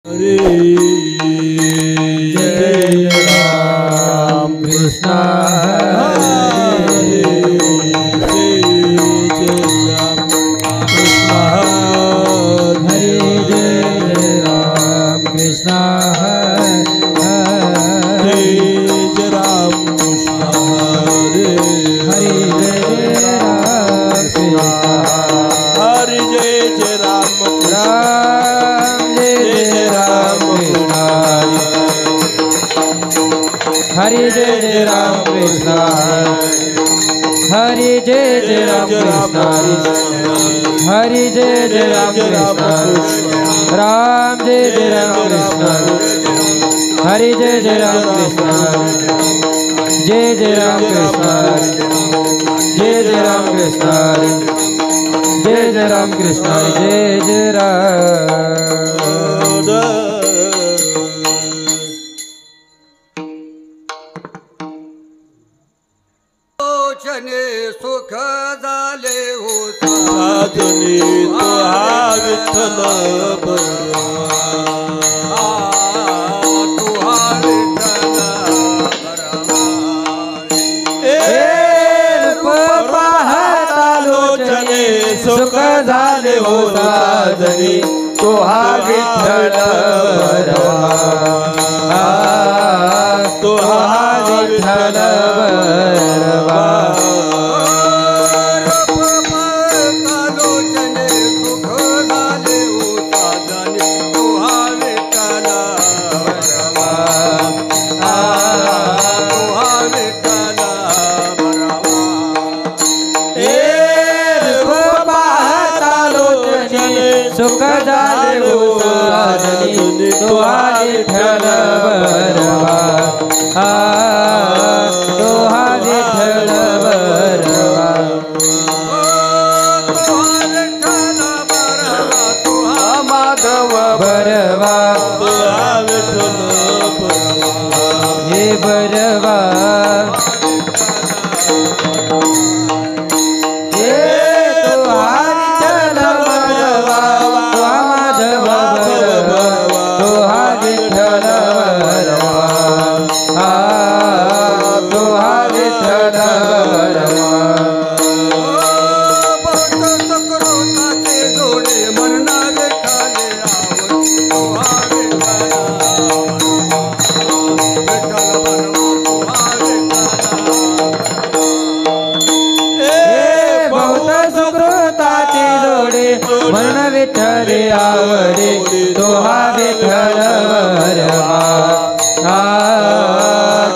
हरे जय राम कृष्ण हरे जय राम कृष्ण हरे जय राम कृष्ण हरे जय राम कृष्ण हरे हरे जय राम हरे जय राम हरे जय राम कृष्ण हरे जय राम कृष्ण हरे जय राम कृष्ण राम जय राम कृष्ण हरे जय राम कृष्ण जय राम कृष्ण जय राम कृष्ण जय राम कृष्ण जय राम सुख झाले हो साधने तो हा विठ्ठल सुख झाले हो साधने तो हा विठ्ठल तो हा विठ्ठल सुख झाले हो साधने तो हा विठ्ठल बरवा तो हा विठ्ठल बरवा तो हा माधव बरवा तो हा विठ्ठल हे बरवा मन विठ्ठले आवडे तो हा विठ्ठल बरवा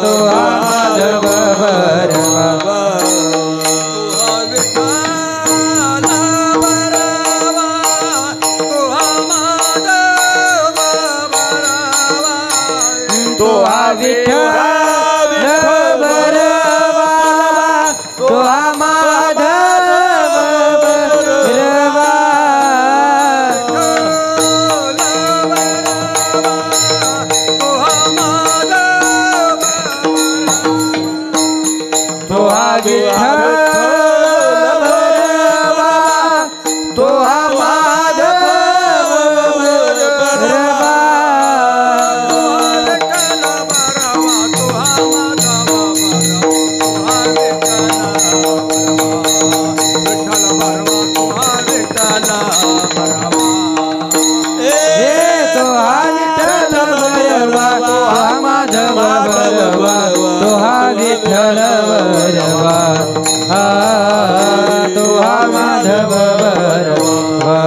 तो हा माधव बरवा तो हा विठ्ठल बरवा तो हा माधव बरवा तो हा विठ्ठल बरवा तो हा माधव बरवा तो हा विठ्ठल बरवा तो हा माधव बरवा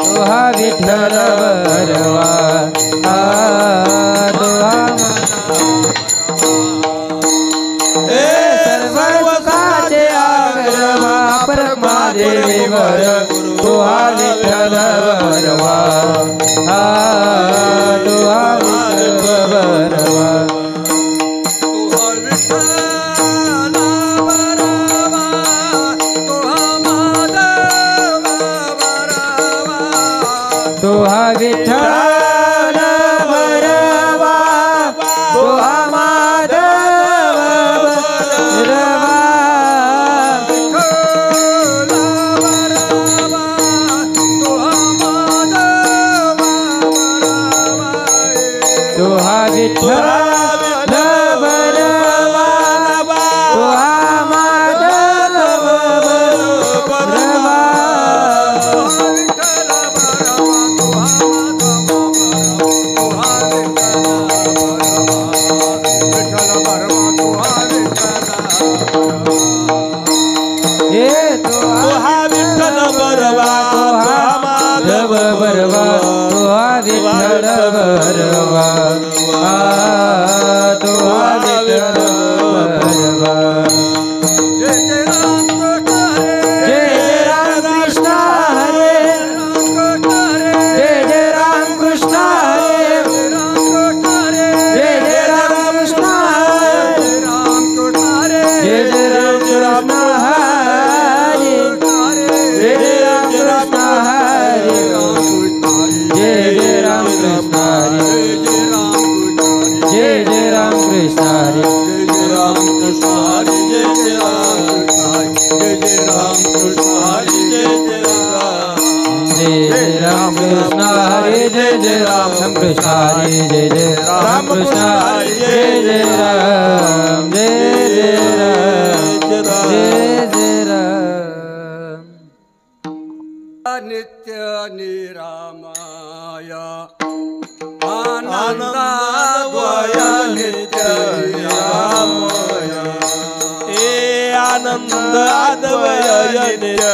तो हा विठ्ठल बरवा तो हा सर्व सुखाचे आगरवा परमा देवीवर तो हा विठ्ठल बरवा तो हा विठ्ठल बरवा तो हा विठ्ठल बरवा तो हा माधव बरवा बरवा तुहा माधव बरवा तुहा विठ्ठल बरवा तुहा विठ्ठल बरवा जय जय राम कृष्ण हरे जय जय राम कृष्ण हरे जय जय राम कृष्ण हरे जय जय राम कृष्ण हरे जय जय राम कृष्ण हरे जय जय राम कृष्ण हरे जय जय राम कृष्ण हरे जय जय राम कृष्ण हरे जय जय राम कृष्ण हरे जय जय राम कृष्ण हरे जय जय राम जय जय राम जय जय राम नित्य निरामय आनंदाद्वय नित्य निरामय आनंद अद्वय नित्य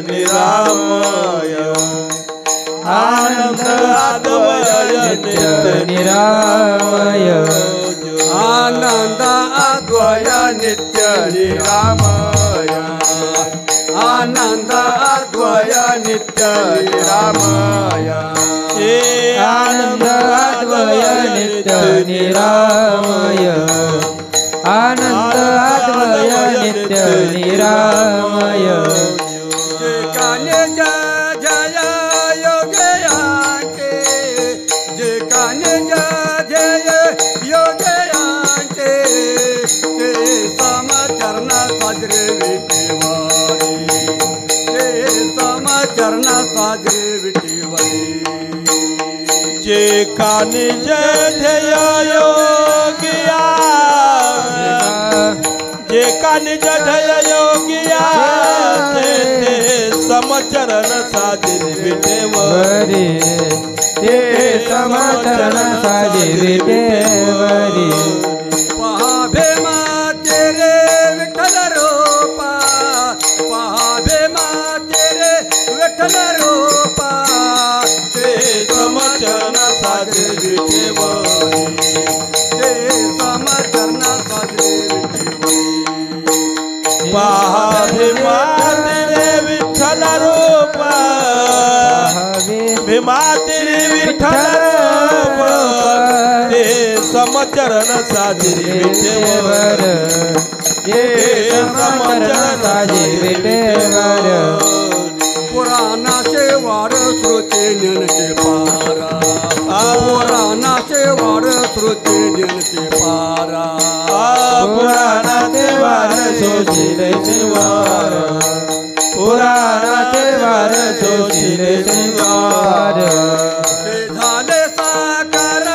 निरामय आनंद अद्वय नित्य निरामय आनंद अद्वय नित्य निरामय आनंद अद्वय नित्य निरामय आनंद अद्वय नित्य निरामय आनंद अद्वय नित्य निरामय काने जय योगयांचे जे काने जय योगयांचे ते समचरण साजरे विठेवारी ते समचरण साजरे विठेवारी जे काने जय योगिया जे काने जय योगिया ते समचरण साजरे विठेवरी ते समचरण साजरे विठेवरी पहावे मा तेरे विठ्ठल रूपा पहावे मा तेरे विठ्ठल रूपा ते समचरण साजरे विठेवरी ते समचरण साजरे विठेवरी पहावे मा तेरे विठ्ठल रूपा भीमा तेरे विठ्ठल रूपा ते समचरण साजरे विठेवर ते समचरण साजरे विठेवर पुराणाचे वार श्रुती ज्ञानचे पारा पुराणाचे वार श्रुती ज्ञानचे पारा पुराणाचे वार शोषिले शिवार पुराणाचे वार शोषिले शिवार ते झाले साकार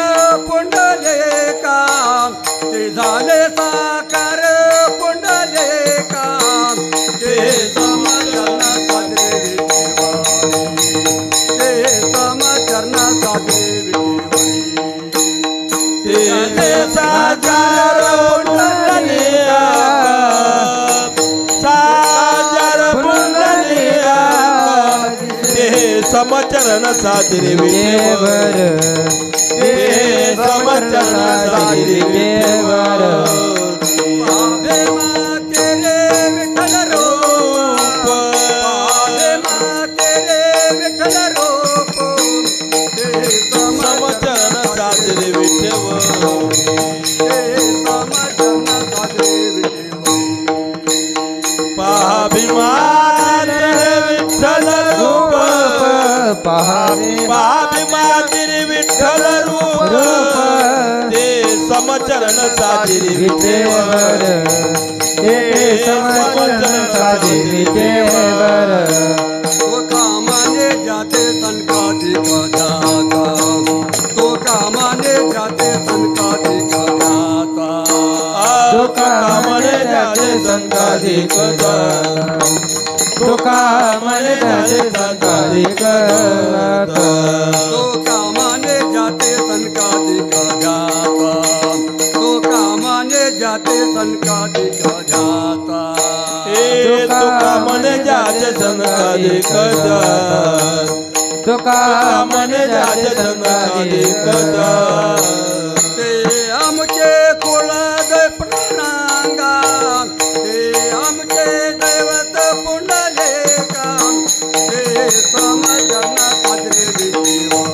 पुंडलेका ते झाले साकार पुंडलेका ते समचरण साजरे विठेवारी ते समचरण साजरे विठेवारी ते साजार पुंडलिका साजार पुंडलिका ते समचरण साजरे विठेवर ते समचरण साजरे विठेवर पहावे मा तेरे विठ्ठल रूप पहावे मा तेरे विठ्ठल रूप ते समचरण साजरे विठेवर समचरण साजरे विठेवारी पाभिमान विठ्ठल रूप पाभिमान विठ्ठल रूप ते समचरण साजरे विठेवर ते समचरण साजरे विठेवर तो कामाने जाते संकाधिक जाता तो कामाने जाते संकाधिक जाता तो कामने जाते संकाधिक तो कामने जाते संकाधिक तो कामाने जाते संकाधिक जाता तो कामाने जाते संकाधिक जाता तुका म्हणे ज्याचे संकाधिक तुका म्हणे ज्याचे संकाधिक ते आमचे कुळदैव प्राणांगा ते आमचे दैवत पुंडलिका ते समचरणा साजरे विठेवा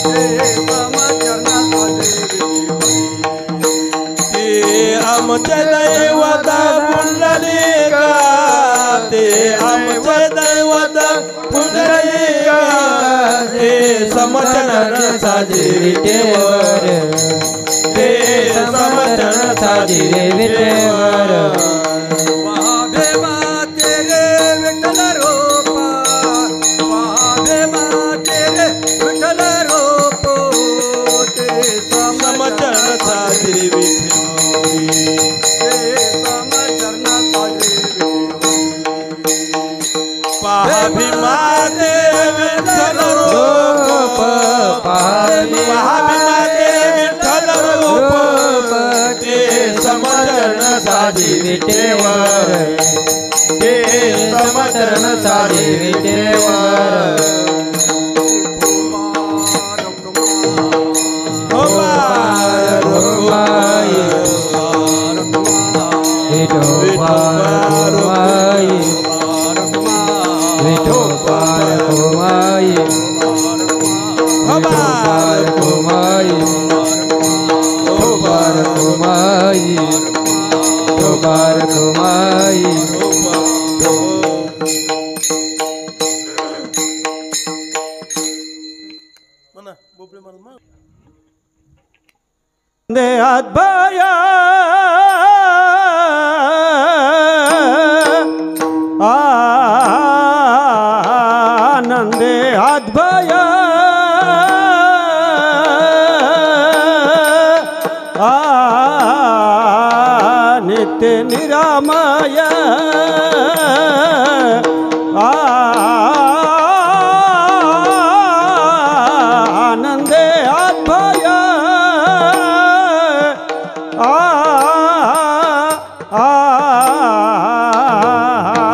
ते समचरणा साजरे विठेवा ते आमचे दैवत पुंडलिका ते आमचे दैवत पुंडलिका ते समचरण साजरे विठेवर ते समचरण साजरे विठेवर पाहे माते रे विठ्ठल रूप पाहे माते रे विठ्ठल रूप ते समचरण साजरे विठेवर ते समचरण साजरे पाहावी माते विठ्ठल रूप पाहावी माते विठ्ठल रूप ते समचरण साजरे विठेवर ते समचरण साजरे विठेवर हो पार रुमाई विठोबार रुमाई विठोबार रुमाई विठोबार रुमाई विठोबार रुमाई विठोबार रुमाई देहात बाया आनंदे हात भया नित्य निरामय आनंदे हात भया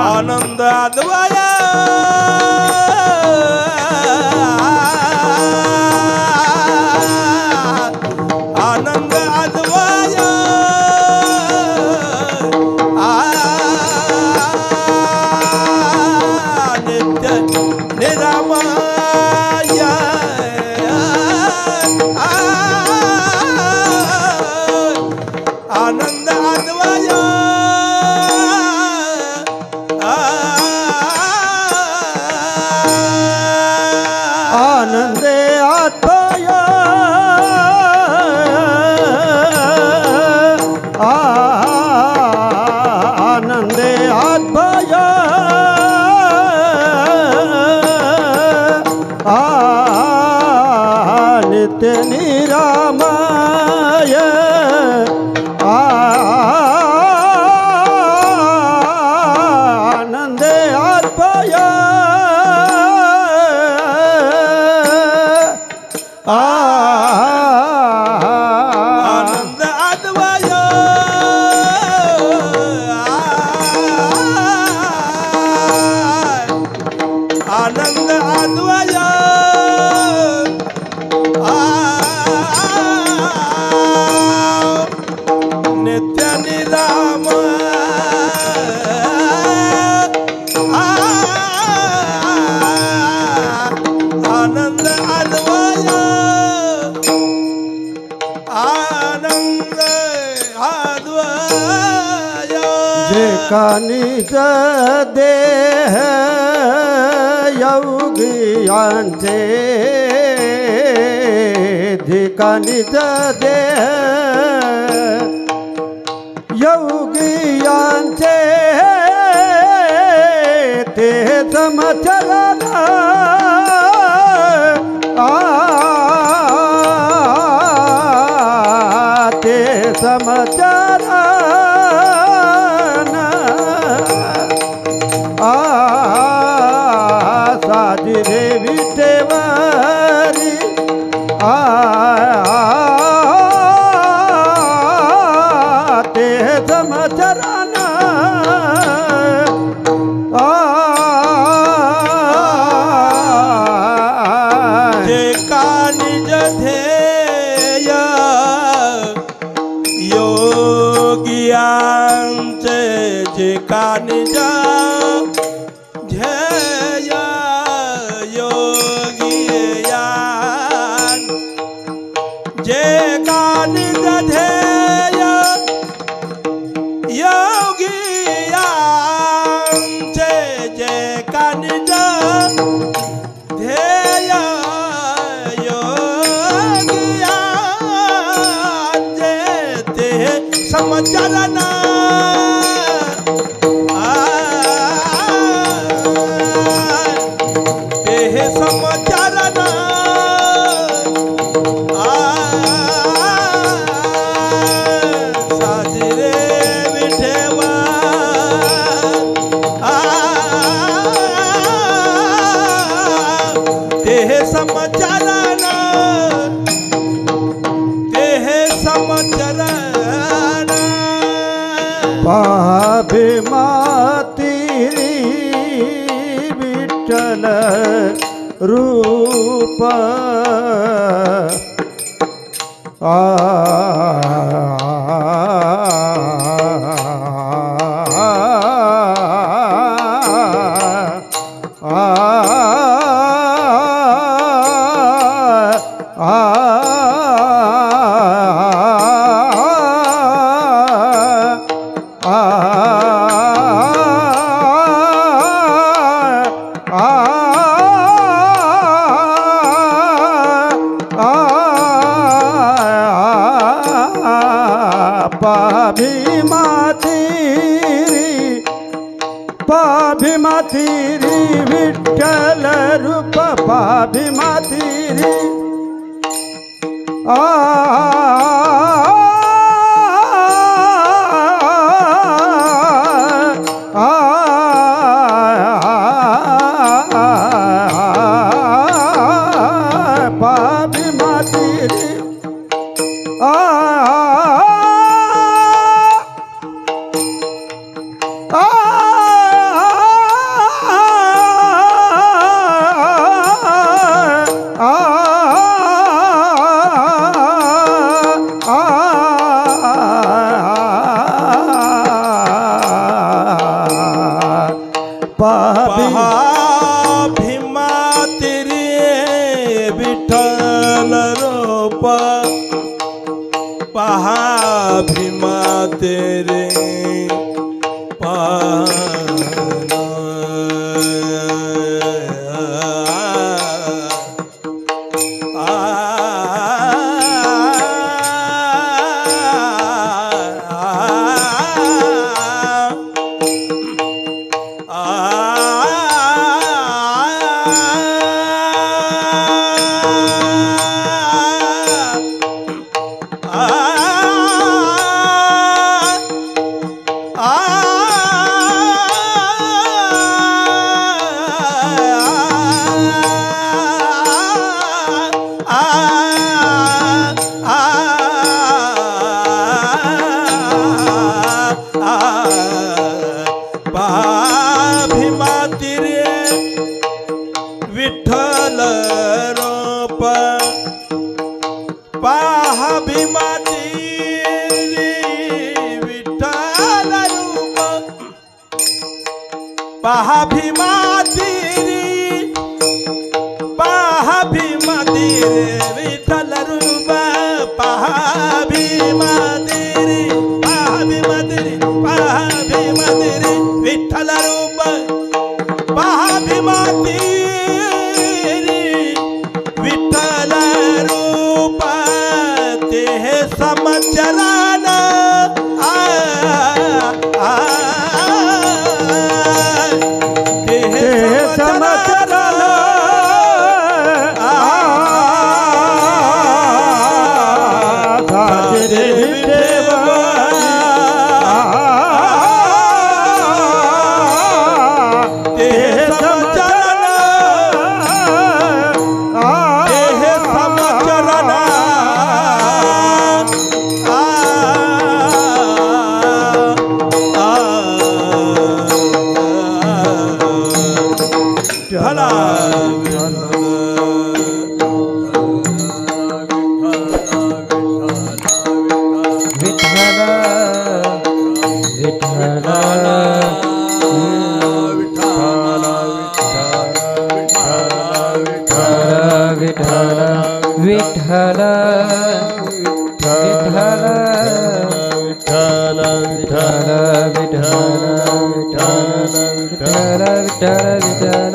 आनंद अद्वया आनंद अद्वया नित्य निरामय आनंद अद्वया आनंदे आत्मया आनंदे आत्मया नित्य निरामय आनंदे आत्मया आनंद अद्वय आनंद अद्वय नित्य निरामय आनंद अद्वय आनंद अद्वय जे कानिज देह योगियांचे जे कानिज देह योगियांचे ते समचरण ते समचरण साजरे विठेवरी ते समचरण निज ध्येय योगिया जेते समचरण पाभिमाती विठ्ठल रूप पाभिमाती विठ्ठल रूप पाभिमाती पाभिमाती विठ्ठल रूप पाभिमाती विठ्ठल रूप पाभिमाती विठ्ठल रूप पाभिमाती पाभिमाती विठ्ठल रूप पाभिमाती पाभिमाती पाभिमाती विठ्ठल रूप पाभिमाती विठ्ठल रूप ते समचरण ते समचरण विठ्ठल विठ्ठल विठ्ठल विठ्ठल विठ्ठल विठ्ठल विठ्ठल विठ्ठल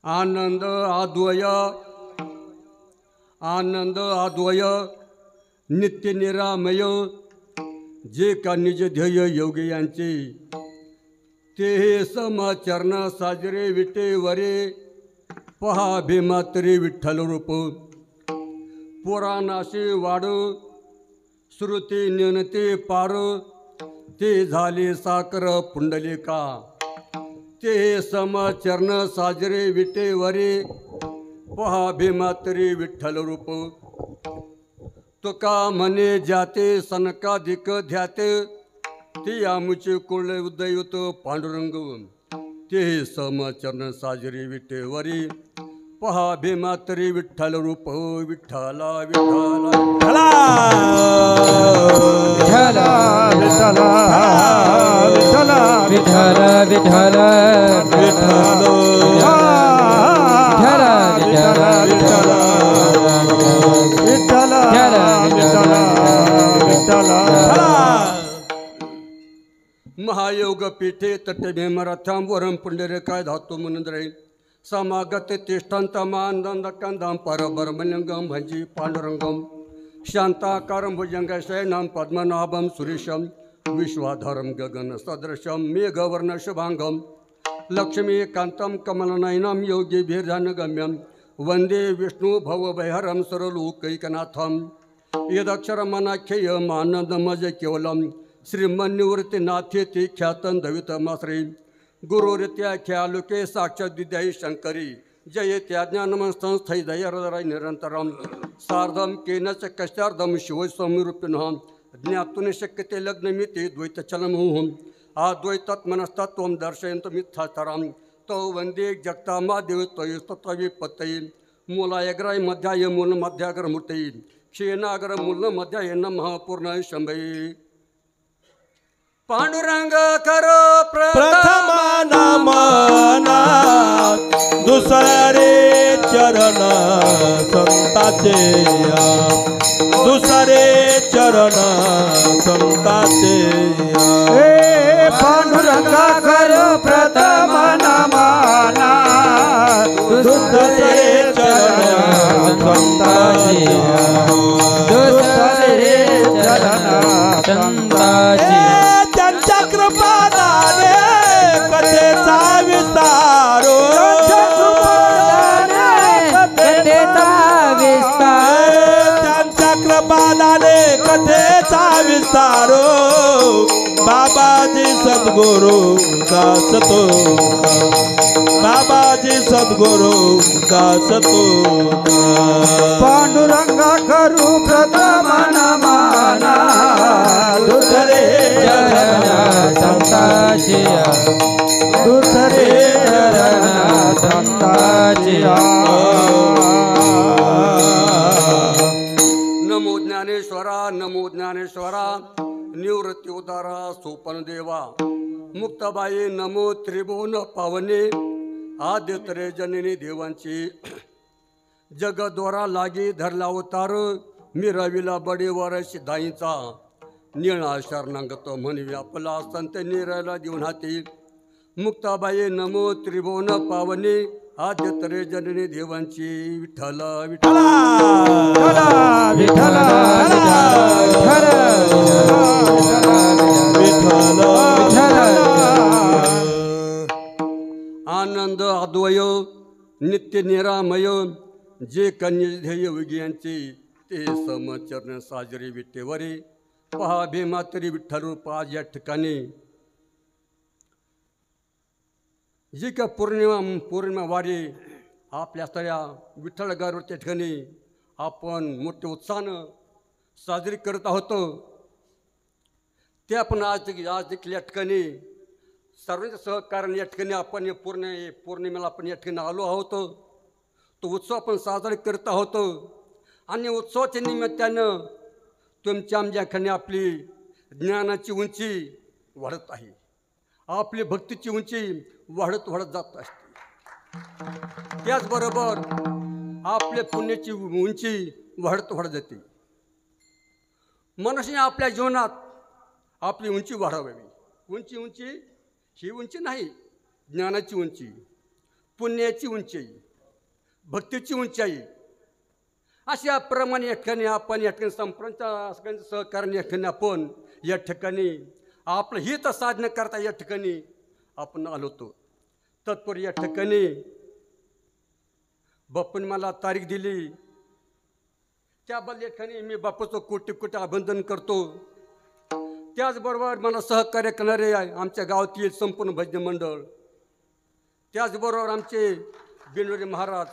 आनंद अद्वय, आनंद अद्वय, नित्य निरामय, जे का निज ध्येय योगी यांचे, ते समाचरण साजरे विटे वरे, पहा भीमातरी विठ्ठल रूप, पुराणाशी वाढ, श्रुती नेनते पार, ते झाले साकर पुंडलिका, ते समाचरण साजरे विटे वरे, पहा भीमातरी विठ्ठल रूप, तुका म्हणे जाते सनकाधिक ध्याते, ते आमुचे कुळ उदयुत पांडुरंग, ते समाचरण साजरे विटे वरे, पहा भीमातरी विठ्ठल रूप, विठ्ठला विठ्ठला विठ्ठला विठ्ठला विठ्ठला विठ्ठला महायोग पीठे तट भीमरथां वरम पुंडरीकाय धातु मुनंद्रे, समागत तिष्ठन्तमानंद कंदम परब्रह्मलिंगम भंजी पांडुरंगम, शांताकारं भुजंगशयनं पद्मनाभं सुरेशं, विश्वाधारं गगन सदृशं मेघवर्ण शुभांगं, लक्ष्मीकान्तं कमलनयनं योगिभिर्धनगम्यं, वंदे विष्णु भवभयहरं सर्वलोकैकनाथं, यदक्षरमनाख्ययम् आनन्दमज केवलं, श्रीमन्निवृत्तिनाथेति ख्यातं दवितमाश्री, गुरुरित्याख्यालुके साक्षाद्विद्यायी शंकरी, जयत्याज्ञानमस्तंस्थै दयरदराय निरन्तरं, सार्धं केनच कश्चार्धं शिवस्वामिरूपिणः, ज्ञातुं शक्यते लग्नमिति द्वैतचलमोहम्, अद्वैतत्मनस्तत्त्वं दर्शयन्तमित्थातरं, तौ वन्दे जगतामादेव त्वयस्तत्त्वविपत्तये, मूलायग्राय मध्याय मूलमध्याग्रमूर्तये, क्षीणाग्रमूलमध्याय नमः पूर्णाय शंभये। पांडुरंग करो प्रथम नमना, दुसरे चरण संताचे, दुसरे चरण संताचे, हे पांडुरंग करो प्रथम नमना, दुसरे चरण संताचे, दुसरे चरण संताचे, त्यांच्या कृपादाने कथेचा विस्तारो, कथेचा विस्तार, त्यांच्या कृपादाने कथेचा विस्तारो, सद्गुरु दास तो बाबाजी सद्गुरु दास तो पांडुरंगा करू प्रथम नमना दुसरे चरण संताची दुसरे चरण संताची नमो ज्ञानेश्वरा नमो ज्ञानेश्वरा निवृत्ती उदारा सोपन देवा मुक्ताबाई नमो त्रिभुवन पावने आद्यतरे जननी देवांची जगद्वारा लागी धरला अवतार मिरविला बडीवर सिद्धाईचा निळा शरणांगत म्हणवी आपला संत निरायला देऊन हाती मुक्ताबाई नमो त्रिभुवन पावने आद्यतरे जननी देवांची विठ्ठल विठ्ठल विठ्ठल आनंद अद्वय नित्य निरामय जे कन्या ध्येय विज्ञांचे ते समचरण साजरे विठ्ठेवरे पहा भीमातरी विठ्ठल रूप आज या ठिकाणी जी का पौर्णिमा वारी आपल्या सगळ्या विठ्ठल गारवरच्या ठिकाणी आपण मोठ्या उत्साहानं साजरी करत आहोत ते आपण आज देखील या ठिकाणी सर्वांच्या सहकार्याने या ठिकाणी आपण पौर्णिमेला आपण या ठिकाणी आलो आहोत तो उत्सव आपण साजरा करत आहोत आणि उत्सवाच्या निमित्तानं तुमच्या आमच्याकडे आपली ज्ञानाची उंची वाढत आहे आपली भक्तीची उंची वाढत जात असते त्याचबरोबर आपल्या पुण्याची उंची वाढत जाते मनुष्याने आपल्या जीवनात आपली उंची वाढवावी उंची ही उंची नाही ज्ञानाची उंची पुण्याची उंची भक्तीची उंचाई अशा प्रमाणे या ठिकाणी आपण या ठिकाणी संप्रदायाच्या सगळ्यांचं सहकार्याने या ठिकाणी आपण या ठिकाणी आपलं हित साधन करता या ठिकाणी आपण आलो होतो तत्पर या ठिकाणी बापूंनी मला तारीख दिली त्याबद्दल या ठिकाणी मी बापूचं कोटी अभिनंदन करतो त्याचबरोबर मला सहकार्य करणारे आमच्या गावातील संपूर्ण भजन मंडळ त्याचबरोबर आमचे बिनोरी महाराज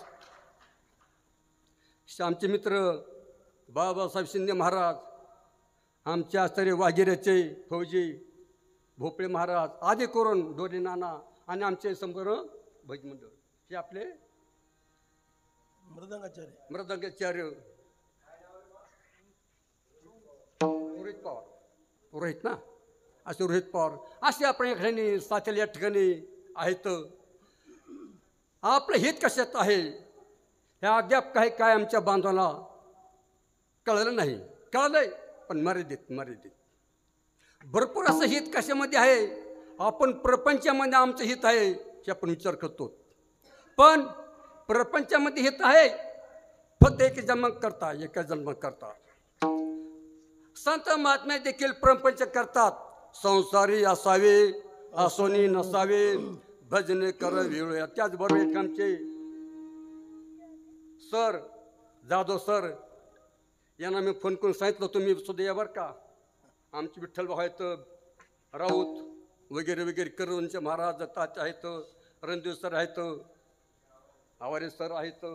आमचे मित्र बाबासाहेब शिंदे महाराज आमच्या आचार्य वाघेऱ्याचे फौजी भोपळे महाराज आदी करून डोरे नाना आणि आमचे संपूर्ण भजन मंडळ हे आपले मृदंगाचार्य रोहित ना असे रोहित पवार असे आपण या ठिकाणी साथीला या ठिकाणी आहेत आपलं हित कशात आहे हे अद्याप काय आमच्या बांधवाला कळलं नाही कळलंय पण मर्यादित भरपूर असं हित कशामध्ये आहे आपण प्रपंचामध्ये आमचं हित आहे हे आपण विचार करतो पण प्रपंचामध्ये हित आहे फक्त एका जन्म करता संत महात्मे देखील प्रपंच करतात संसारी असावे असोनी नसावे भजने कर वेळ त्याचबरोबर एक आमचे सर जाधव सर यांना मी फोन करून सांगितलं तुम्ही सुद्धा या बरं का आमचे विठ्ठल भाऊ आहेत राऊत वगैरे करूनचे महाराज दत्ताचे आहेत रणदेव सर आहेत आवारे सर आहेत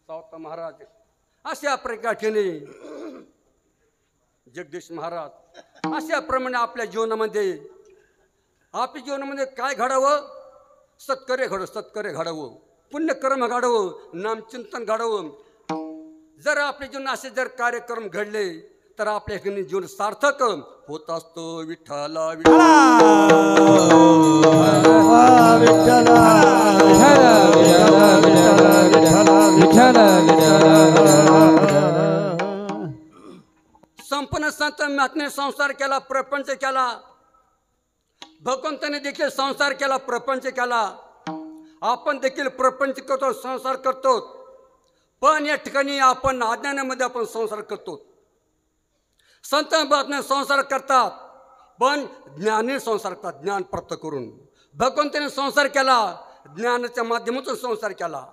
सावता महाराज अशा प्रकारे जगदीश महाराज अशाप्रमाणे आपल्या जीवनामध्ये काय घडावं सत्कार्य घडावं पुण्यकर्म घडावं नामचिंतन घडावं जर आपल्या जीवन असे जर कार्यक्रम घडले तर आपल्या जीवन सार्थक होत असतो विठ्ठला संपूर्ण संत महात्म्याने संसार केला प्रपंच केला भगवंताने देखील संसार केला प्रपंच केला आपण देखील प्रपंच करतो संसार करतो पण या ठिकाणी आपण अज्ञानामध्ये आपण संसार करतो संत महात्मे संसार करतात पण ज्ञानी संसार करतात ज्ञान प्राप्त करून भगवंताने संसार केला ज्ञानाच्या माध्यमातून संसार केला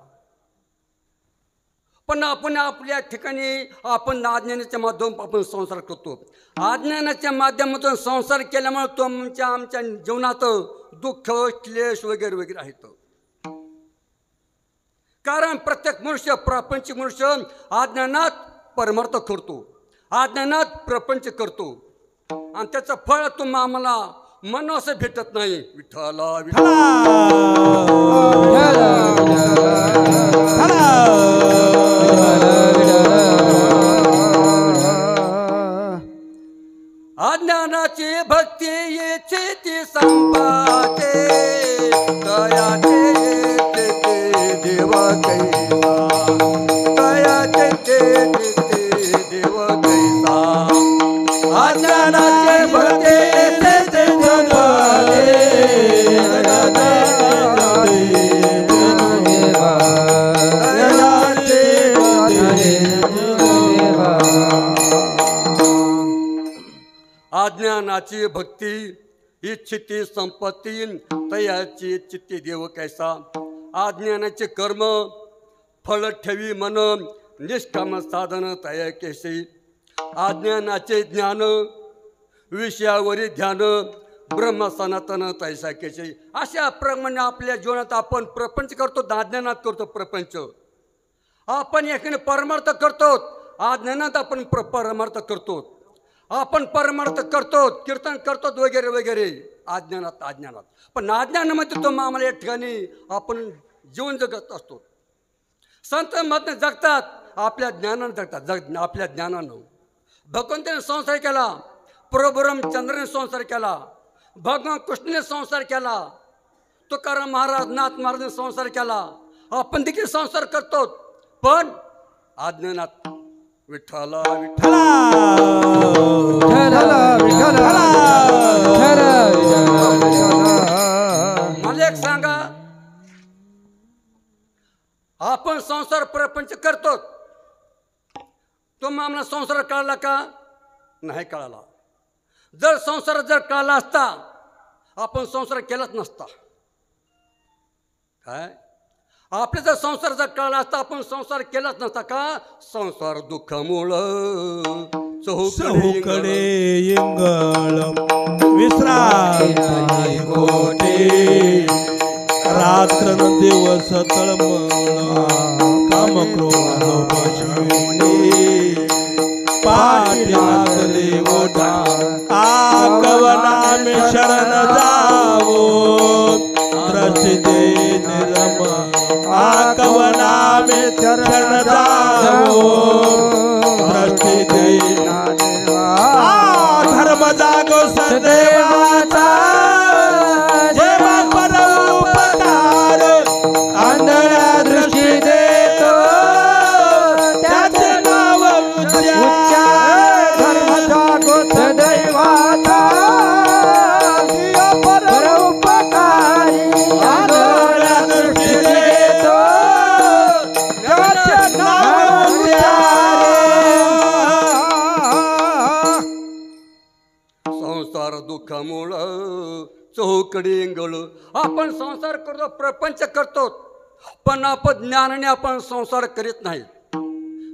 पण आपण आपल्या ठिकाणी आपण अज्ञानाच्या माध्यमातून आपण संसार करतो. अज्ञानाच्या माध्यमातून संसार केल्यामुळे तुमच्या आमच्या जीवनात दुःख क्लेश वगैरे वगैरे आहेत. कारण प्रत्येक मनुष्य प्रापंचिक मनुष्य अज्ञानात परमार्थ करतो, अज्ञानात प्रपंच करतो आणि त्याचं फळ तुम्हाला आम्हाला मन असं भेटत नाही. विठ्ठला अज्ञानाची भक्ती येची ती संपाते दयाचे येते ते देव कैसा दयाचे येते ते देव कैसा अज्ञानाची भक्ती येते ते संपाते अज्ञानाची भक्ती इच्छिती संपत्ती तयाची चित्ती देव कैसा अज्ञानाचे कर्म फळ ठेवी मन निष्काम साधन तया कैसे अज्ञानाचे ज्ञान विषयावरील ध्यान ब्रह्म सनातन तैसा कैसे अशा प्रमाणे आपल्या जीवनात आपण प्रपंच करतो, अज्ञानात करतो प्रपंच. आपण एखादे परमार्थ करतो, अज्ञानात आपण परमार्थ करतो. आपण परमार्थ करतो, कीर्तन करतो वगैरे वगैरे अज्ञानात. पण अज्ञानामध्ये तो आम्हाला या ठिकाणी आपण जीवन जगत असतो. संत महात्मे जगतात आपल्या ज्ञानानं जगतात. आपल्या ज्ञानानं भगवंताने संसार केला, प्रभू रामचंद्राने संसार केला, भगवान कृष्णाने संसार केला, तुकाराम महाराज नाथ महाराजांनी संसार केला. आपण देखील संसार करतो पण अज्ञानात. विठ्ठला विठ्ठला मला एक सांगा, आपण संसार प्रपंच करतो, तो आम्हाला संसार कळला का? नाही कळाला. जर संसार जर कळला असता आपण संसार केलाच नसता. काय आपले जर संसार जर कळला असता आपण संसार केलाच नसता का? संसार दुःखामुळं चहूकडे इंगळ विश्रांती कोठे रात्र दिवस तळमळ काम क्रोध पशुने पाठीमागले ओढा आकवना में शरण जावो दृष्टी दे निरम आकवना में शरण जावो दृष्टी दे धर्म जागो सदैवाचा जेव्हा परोपकार आंधळ्या दृष्टी देतो त्याचे नाव उच्चार धर्म जागो सदैवाचा परोपकारी आंधळ्या दृष्टी देतो त्याचे नाव उच्चार. संसार दुःखामुळं चहूकडे इंगळ आपण संसार करतो, प्रपंच करतो, पण आपण ज्ञानाने आपण संसार करीत नाही.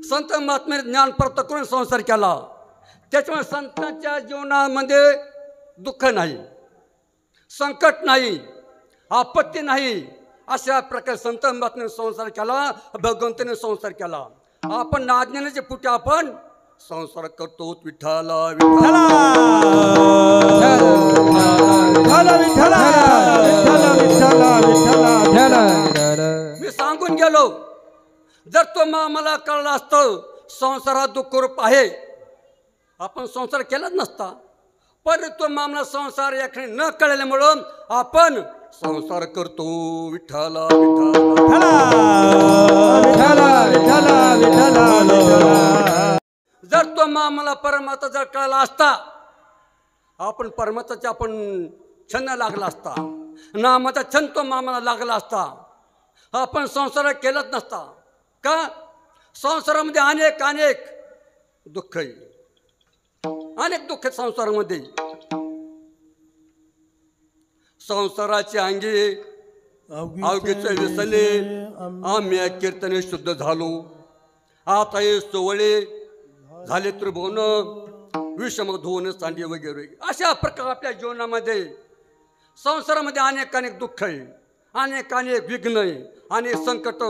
संत महात्म्याने ज्ञान प्राप्त करून संसार केला, त्याच्यामुळे संतांच्या जीवनामध्ये दुःख नाही, संकट नाही, आपत्ती नाही. अशा प्रकारे संत महात्म्याने संसार केला, भगवंताने संसार केला. आपण अज्ञानाचे पुटे आपण संसार करतो. विठ्ठला विठ्ठला मी सांगून गेलो, जर तो मला कळलं असतं संसारात दुःख रूप आहे आपण संसार केलाच नसता. पण तो मामला संसार याकडे न कळल्यामुळं आपण संसार करतो. विठ्ठला जर तो मामला परमात्मा जर कळला असता आपण परमात्माचा आपण छंद लागला असता, नामाचा छंद तो मामाला लागला असता, आपण संसार केलाच नसता. का? संसारामध्ये अनेक अनेक दुःख आहे, अनेक दुःख संसारामध्ये. संसाराची अंगी अवघीचे व्यसने आम्ही कीर्तने शुद्ध झालो. आता हे सोवळे झाले त्रिभुवन विषम धुवन सांडी वगैरे अशा प्रकार आपल्या जीवनामध्ये संसारामध्ये अनेक दुःख आहे, अनेक विघ्न आहे, अनेक संकट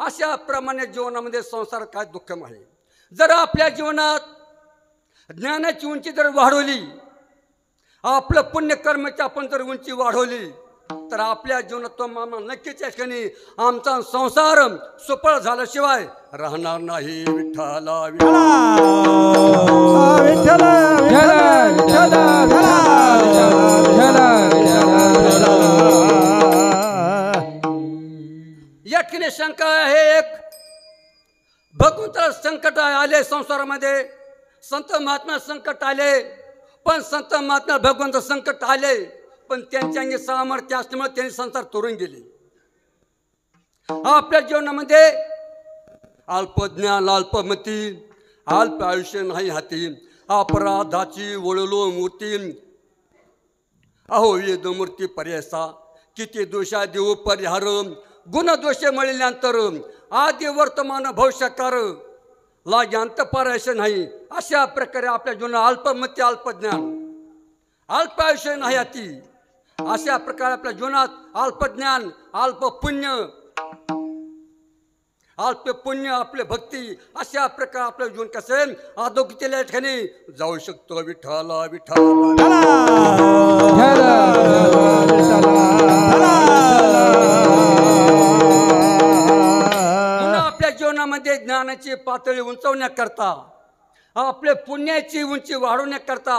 अशा प्रमाणे जीवनामध्ये संसार काय दुःखम आहे. जर आपल्या जीवनात ज्ञानाची उंची जर वाढवली, आपलं पुण्यकर्माची आपण जर उंची वाढवली तर आपल्या जीवनात तो मामा नक्कीच या ठिकाणी आमचा संसार सुफळ झाल्याशिवाय राहणार नाही. विठ्ठला या ठिकाणी शंका आहे एक, भगवंताला संकट आले संसारामध्ये, संत महात्मा संकट आले, पण संत महात्मा भगवंत संकट आले पण त्यांच्या अंगी सामर्थ्य असल्यामुळे त्यांनी संसार तोडून गेले. आपल्या जीवनामध्ये अल्पज्ञान, अल्पमती, अल्प आयुष्य नाही हाती, अपराधाची वळलो मूर्ती, अहो वेद मूर्ती पर्यासा, किती दोषा देऊ परिहार, गुण दोष मिळाल्यानंतर आदि वर्तमान भविष्यकार लागे अंत पारायचं नाही. अशा प्रकारे आपल्या जीवनात अल्पमती, अल्पज्ञान, अल्प आयुष्य नाही हाती, अशा प्रकारे आपल्या जीवनात अल्पज्ञान, अल्प पुण्य, आपले भक्ती, अशा प्रकारे आपलं जीवन कसं आहे अधोगतीच्या ठिकाणी जाऊ शकतो. विठ्ठला आपल्या जीवनामध्ये ज्ञानाची पातळी उंचवण्याकरता, आपल्या पुण्याची उंची वाढवण्याकरता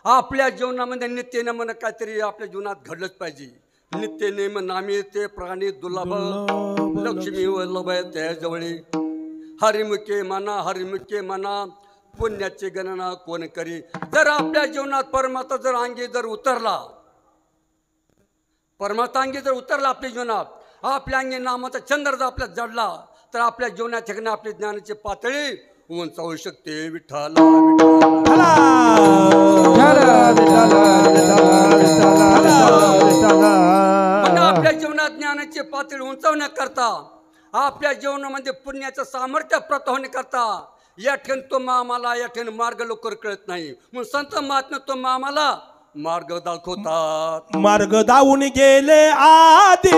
आपल्या जीवनामध्ये नित्यनेम काहीतरी आपल्या जीवनात घडलंच पाहिजे. नित्यनेम नामी ते प्राणी दुर्लभ, लक्ष्मी वल्लभ त्याजवळी, हरिमुखे म्हणा पुण्याची गणना कोण करी. जर आपल्या जीवनात परमात्मा जर अंगी जर उतरला, परमात्मा अंगी जर उतरला आपल्या जीवनात, आपल्या अंगी नामाचा चंद्र जर आपल्यात जडला तर आपल्या जीवनात ठिकाणी आपली ज्ञानाची पातळी उंचावू शकते. विठ्ठला आपल्या जीवनात ज्ञानाची पातळी उंचावण्याकरता, आपल्या जीवनामध्ये पुण्याचं सामर्थ्य प्राप्त होण्याकरता या ठिकाणी तो आम्हाला या ठिकाणी मार्ग लवकर कळत नाही, म्हणून संत महात्मा तो आम्हाला मार्ग दाखवतात. मार्ग दावून गेले आधी,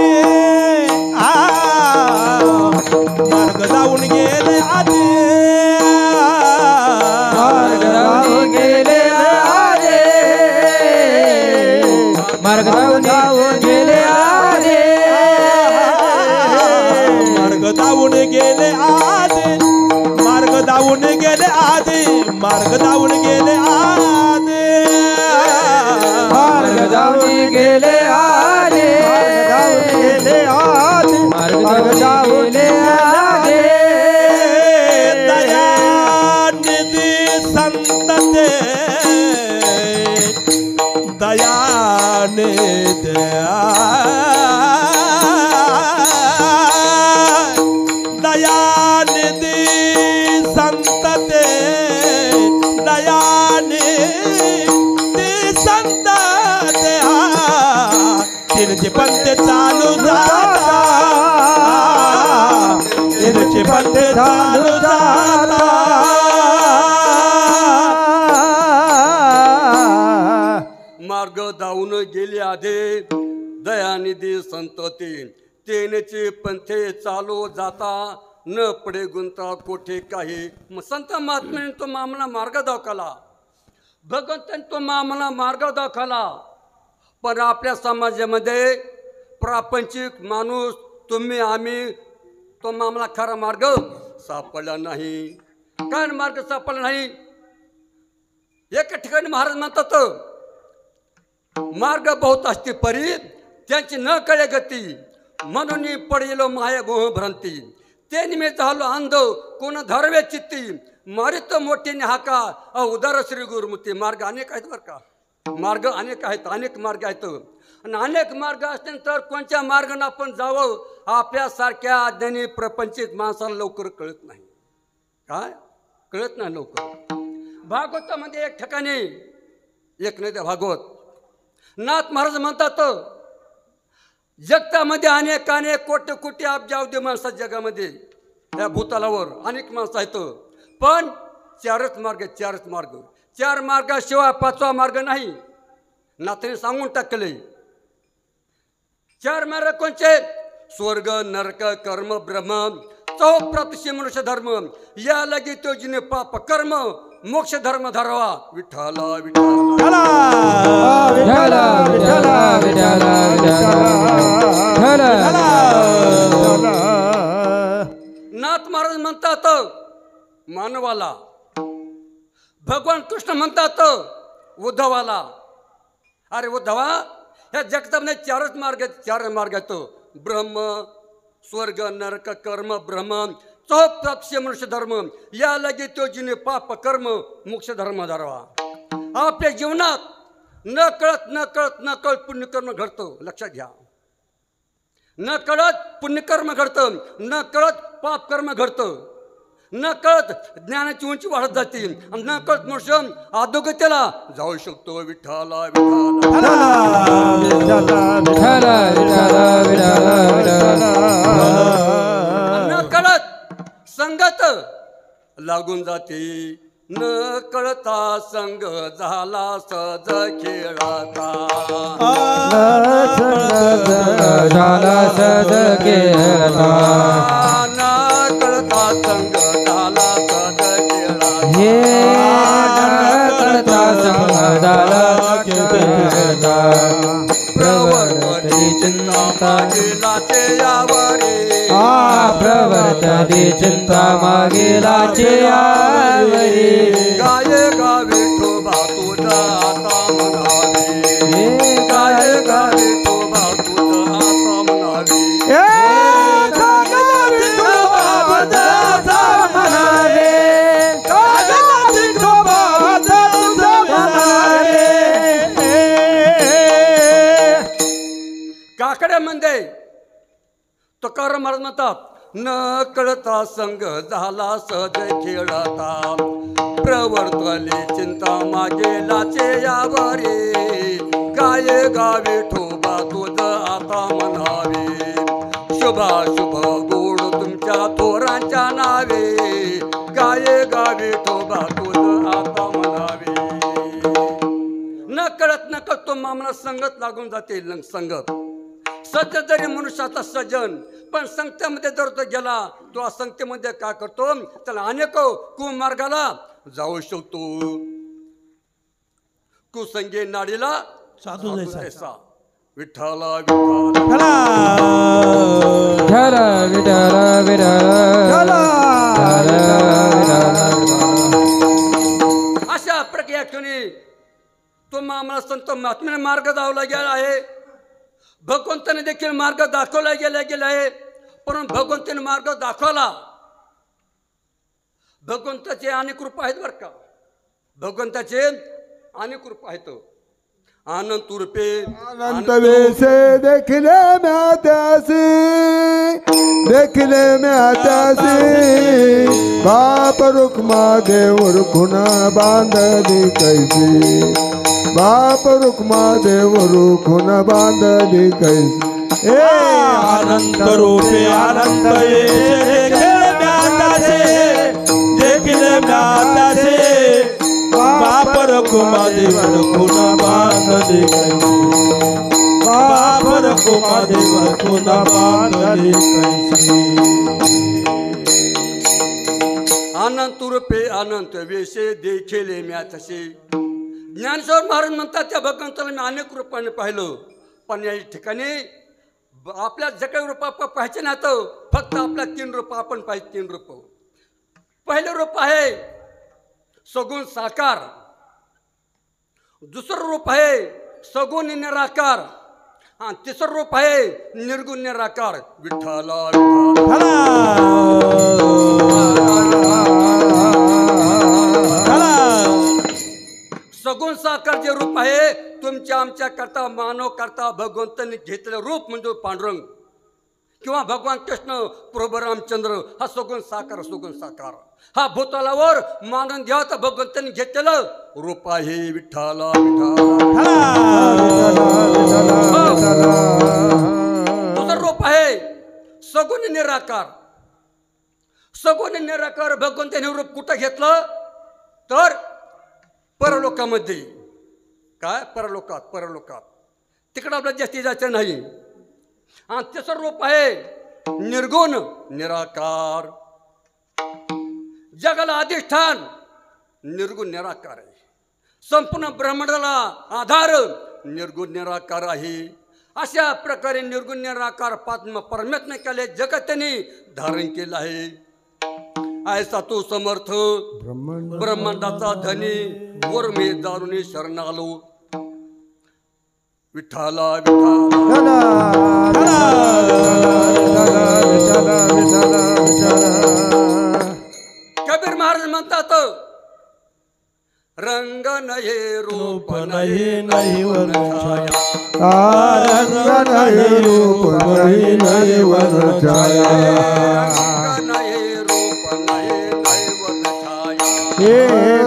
मार्ग दावून गेले आधी, मार्ग दावून गेले आधी, मार्ग दावून गेले आधी, मार्ग दावून गेले आधी, मार्ग दावून गेले आधी, मार्ग दावून गेले आधी, मार्ग दावून गेले आधी, मार्ग दावून गेले आधी, दयानिधी संत ते, दयानिधी दयानिधी संत ते, दयानिधी संत ते, तिरचे पंते चालू जाता, तिरचे पंते चालू जाता. मार्ग दावून गेले आधे दयानिधी संतती, तेनेचे पंथे चालू जाता, न पडे गुंता कोठे काही. मग संत महात्म्याने तो आम्हाला मार्ग दाखवला, भगवंताने तो आम्हाला मार्ग दाखवला, पण आपल्या समाजामध्ये प्रापंचिक माणूस तुम्ही आम्ही तो आम्हाला खरा मार्ग सापडला नाही. काय मार्ग सापडला नाही? एका ठिकाणी महाराज म्हणतात मार्ग बहुत असती परी त्यांची न कळे गती, म्हणून पडेलो माया मोह भ्रांती, ते निमित्त झालो अंध कोण धरवे चित्ती, मारित मोठीने हाका उदार श्री गुरुमूर्ती. मार्ग अनेक आहेत बरं का, मार्ग अनेक आहेत, अनेक मार्ग आहेत. आणि अनेक मार्ग असल्यानंतर कोणत्या मार्गाने आपण जावं आपल्यासारख्या अज्ञानी प्रपंचित माणसाला लवकर कळत नाही. काय कळत नाही लवकर. भागवतामध्ये एक ठिकाणी एक नाही ते भागवत नाथ महाराज म्हणतात जगतामध्ये अनेक कोटी कोटी अब्जावधी माणसात जगामध्ये या भूतलावर अनेक माणसं आहेत, पण चारच मार्ग, चारच मार्ग. चार मार्गाशिवाय पाचवा मार्ग नाही. नाथाने सांगून टाकले. चार मार्ग कोणचे? स्वर्ग, नरक, कर्म, ब्रह्म, चौप्रतिशी मनुष्य धर्म. या लगी तो जिने पाप कर्म मोक्ष धर्म धरावा. विठ्ठला विठ्ठला विठ्ठला विठ्ठला विठ्ठला विठ्ठला. नाथ महाराज म्हणतात मानवाला, भगवान कृष्ण म्हणतात उद्धवाला, अरे उद्धवा, ह्या जगतामध्ये चारच मार्ग आहेत, चार मार्ग आहेत. ब्रह्म, स्वर्ग, नरक, कर्म, ब्रह्म, चौप्रतिशी मनुष्य धर्म. या लगे तो जिने पाप कर्म मोक्ष धर्म धरावा. आपल्या जीवनात न कळत पुण्यकर्म घडतं. लक्षात घ्या. न कळत पुण्यकर्म घडतं, न कळत पाप कर्म घडतं, न कळत ज्ञानाची उंची वाढत जाते, आणि न कळत मनुष्य अधोगतीला जाऊ शकतो. विठ्ठला विठ्ठला न कळत संगत लागून जाते. न कळता संग झाला सहज खेळाचा. झाला सहज खेळता. न कळता संग झाला सहज खेळाचा. हे कळता संग झाला खेळता. प्रवर्तती चिंता मागेलाचे यावरे. प्रवर्तती चिंता मागेलाचे यावरे. गाये गावे ठोबा तुझा आता म्हणावे. गाये गावे ठोबा तुझा आता म्हणावे. काकड्यामध्ये तुकाराम महाराज म्हणतात, न कळता संग झाला सहज खेळता. प्रवर्तली चिंता मागेलाचे यावरे. गाये गावे ठोबा तुझ आता म्हणावे. शुभाशुभ गोड तुमच्या थोरांच्या नावे. गाये गावे ठोबा तुझ आता म्हणावे. न कळत तो मामला संगत लागून जाते. संगत सज्जन जरी मनुष्याचा सज्जन, पण संगतेमध्ये जर तो गेला, तो असंगतेमध्ये काय करतो, त्याला अनेक कुमार्गाला जाऊ शकतो. कुसंगे नाडीला साधू जैसा. विठ्ठला विठ्ठला विठ्ठला विठ्ठला अशा प्रक्रिया ठेवणे तो आम्हाला संत महात्म्याने मार्ग दावला गेला आहे. भगवंताने देखील मार्ग दाखवला गेला आहे. परंतु भगवंताने मार्ग दाखवला. भगवंताचे अनेक रूप आहेत बरं का. भगवंताचे अनेक रूप आहेत. अनंत रूपे अनंत वेसे देखले म्यात्यासी. देखले म्यात्यासी. बाप रुक्मा देव रुखुना बांधली कैसी. बाप रुक्मा देव रुखुन बांधली कैसी. अनंत रूपे अनंत वेशे देखले म्यात्यासी. देखले म्यात्यासी. बाप रुक्मा देव रुखुन बांधली कैसी. बाप रुक्मा देव रुखुन बांधली कैसी. अनंत रूपे अनंत वेशे देखले म्यातसे. ज्ञानेश्वर महाराज म्हणतात त्या भगवंताला मी अनेक रूपाने पाहिलं, पण या ठिकाणी आपल्या जे काही रूप पाहायचे नाही तर फक्त आपल्या 3 रूप आपण पाहिजे. 3 रूप. पहिलं रूप आहे सगुण साकार. दुसरं रूप आहे सगुण निराकार. आणि तिसरं रूप आहे निर्गुण निराकार. विठ्ठला सगुण साकार जे रूप आहे तुमच्या आमच्या करता मानव करता भगवंतांनी घेतलेलं रूप म्हणजे पांडुरंग किंवा भगवान कृष्ण प्रभू रामचंद्र हा सगुण साकार. सगुण साकार हा भूतलावर मानून देवाचा भगवंतांनी घेतलेलं रूप आहे. विठ्ठला दुसरं रूप आहे सगुण निराकार. प्रकार भगवंताने रूप कुठं घेतलं तर परलोकामध्ये. काय परलोकात तिकडं आपल्याला जास्तीत जास्त नाही. आणि तिसरं रूप आहे निर्गुण निराकार. जगाला अधिष्ठान निर्गुण निराकार आहे. संपूर्ण ब्रह्मांडाला आधार निर्गुण निराकार आहे. अशा प्रकारे निर्गुण निराकार परमेश्वराने केले जगत त्यांनी धारण केलं आहे. ऐसा तू समर्थ ब्रह्मांडाचा धनी वर मी दारुणी शरण आलो. विठ्ठला कबीर महाराज म्हणतात रंग नये रूप नये नाही वर छाया. रंग नाही रूप नाही वर छाया. रंग नये रूप नये वर छाया. हे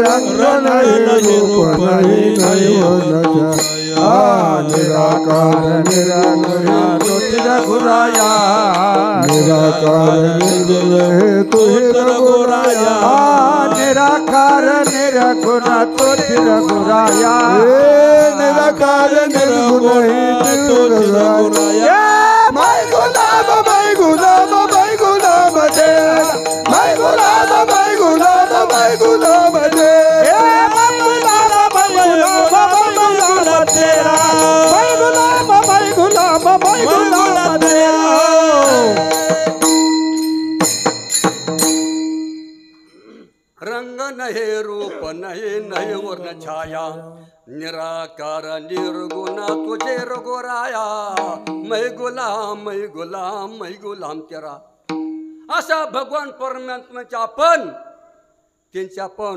रंग नाही रूप नाही वर छाया. निराकार निराकार तुझ रघुराया. निराकार निर्गुण तुझ रघुराया. निराकार निर्गुण तुझ रघुराया. निराकार निर्गुण तुझ रघुराया. मैं गुलाम मैं गुलाम मैं गुलाम तेरा. मैं गुलाम मैं गुलाम मैं गुलाम तेरा. तेरा मैं गुलाम मैं गुलाम मैं गुलाम तेरा. रंग नहे रूप नहे वर्ण छाया. निराकार निर्गुण तुझे रघुराया. मैं गुलाम तेरा. असा भगवान परमात्म्याच्या आपण त्यांच्या आपण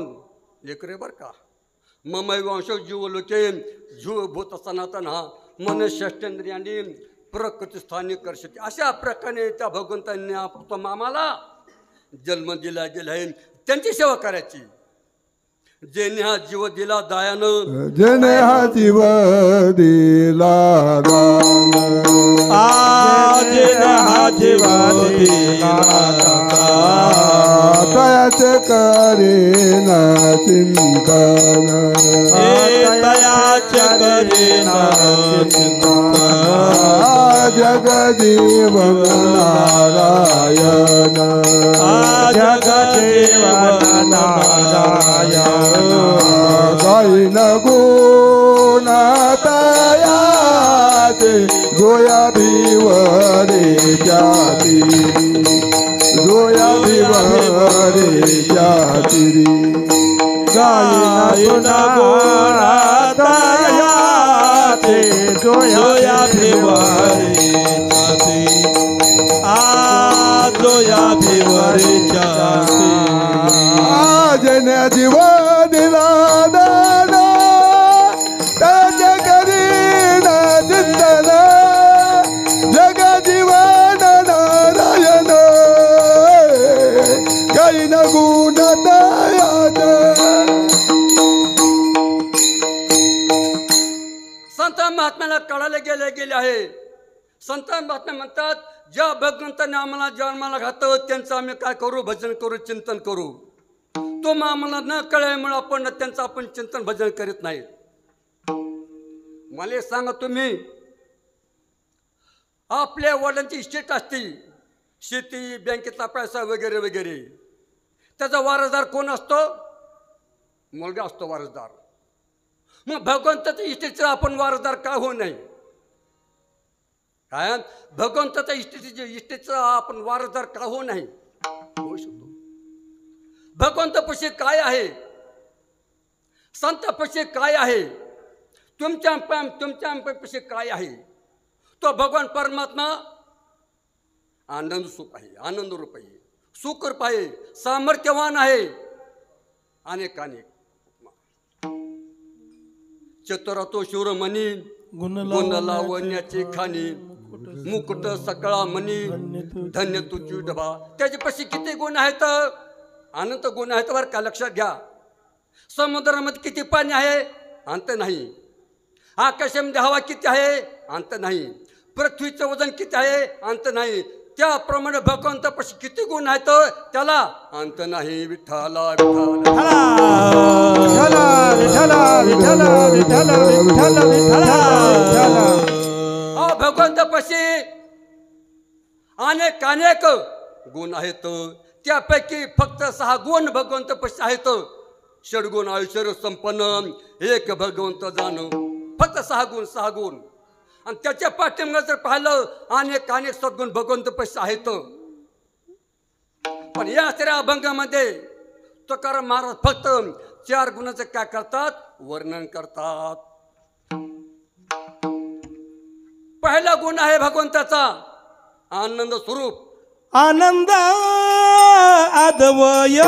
लेकरे बर का. मम वंश जीव लोके जीव भूत सनातन हा मन षष्टेंद्रियांनी प्रकृती स्थानी करशते. अशा प्रकारे त्या भगवंतांनी आम्हाला जन्म दिला गेला आहे. त्यांची सेवा करायची. जेने हा जीव दिला दयानं. जेने हा जीव दिला दान. जेने हा जीव दिला दयाचे करीन चिंतन. दयाचे करीन चिंतन. जगजीवन नारायण. जगजीवन नारायण. गायन गुण तयाचे जोया भिवरे जाती. जोया भिवरे जाती. गायन गुण तयाचे जोया भिवरे जाती. जोया भिवरे जाती. जेने जीव दिला दान त्याचे करीन चिंतन. जग जीवन नारायण. गायन गुण तयाच. संत महात्म्याला कळायला गेले आहे. संत महात्मा म्हणतात ज्या भगवंताने आम्हाला जन्माला घातलं त्यांचं आम्ही काय करू, भजन करू, चिंतन करू. तो आम्हाला न कळल्यामुळे आपण त्यांचं आपण चिंतन भजन करीत नाहीत. मला सांगा तुम्ही आपल्या वडिलांची इस्टेट असती, शेती, बँकेतला पैसा वगैरे वगैरे, त्याचा वारसदार कोण असतो? मुलगा असतो वारसदार. मग भगवंताच्या इस्टेटचा आपण वारसदार का होऊ नये? काय भगवंताच्या इष्टेचा आपण वारसदार का होऊ नाही? होऊ शकतो. भगवंतापाशी काय आहे, संतापाशी काय आहे, तुमच्या पाशी काय आहे? तो भगवान परमात्मा आनंद सुख आहे, आनंद रूप आहे, सुखरूप आहे, सामर्थ्यवान आहे. अनेक चतुरातो शूरमणी गुण लावण्याची खाणी, मुकुट सकळा मणी धन्य तुझी डबा. त्याच्यापाशी किती गुण आहेत? अनंत गुण आहेत बरं का, लक्षात घ्या. समुद्रामध्ये किती पाणी आहे? अंत नाही. आकाशामध्ये हवा किती आहे? अंत नाही. पृथ्वीचं वजन किती आहे? अंत नाही. त्याप्रमाणे भगवंतापाशी किती गुण आहेत त्याला अंत नाही. विठ्ठला विठ्ठला भगवंतापाशी अनेक अनेक गुण आहेत. त्यापैकी फक्त 6 गुण भगवंतापाशी आहेत. षडगुण ऐश्वर्य संपन्न एक भगवंत जाण. फक्त 6 गुण 6 गुण. आणि त्याच्या पाठीमागे जर पाहिलं अनेक अनेक सद्गुण भगवंतापाशी आहेत. पण या सगळ्या अभंगामध्ये तुकाराम महाराज फक्त 4 गुणाचं काय करतात वर्णन करतात. पहिला गुण आहे भगवंताचा आनंद स्वरूप. आनंद अद्वय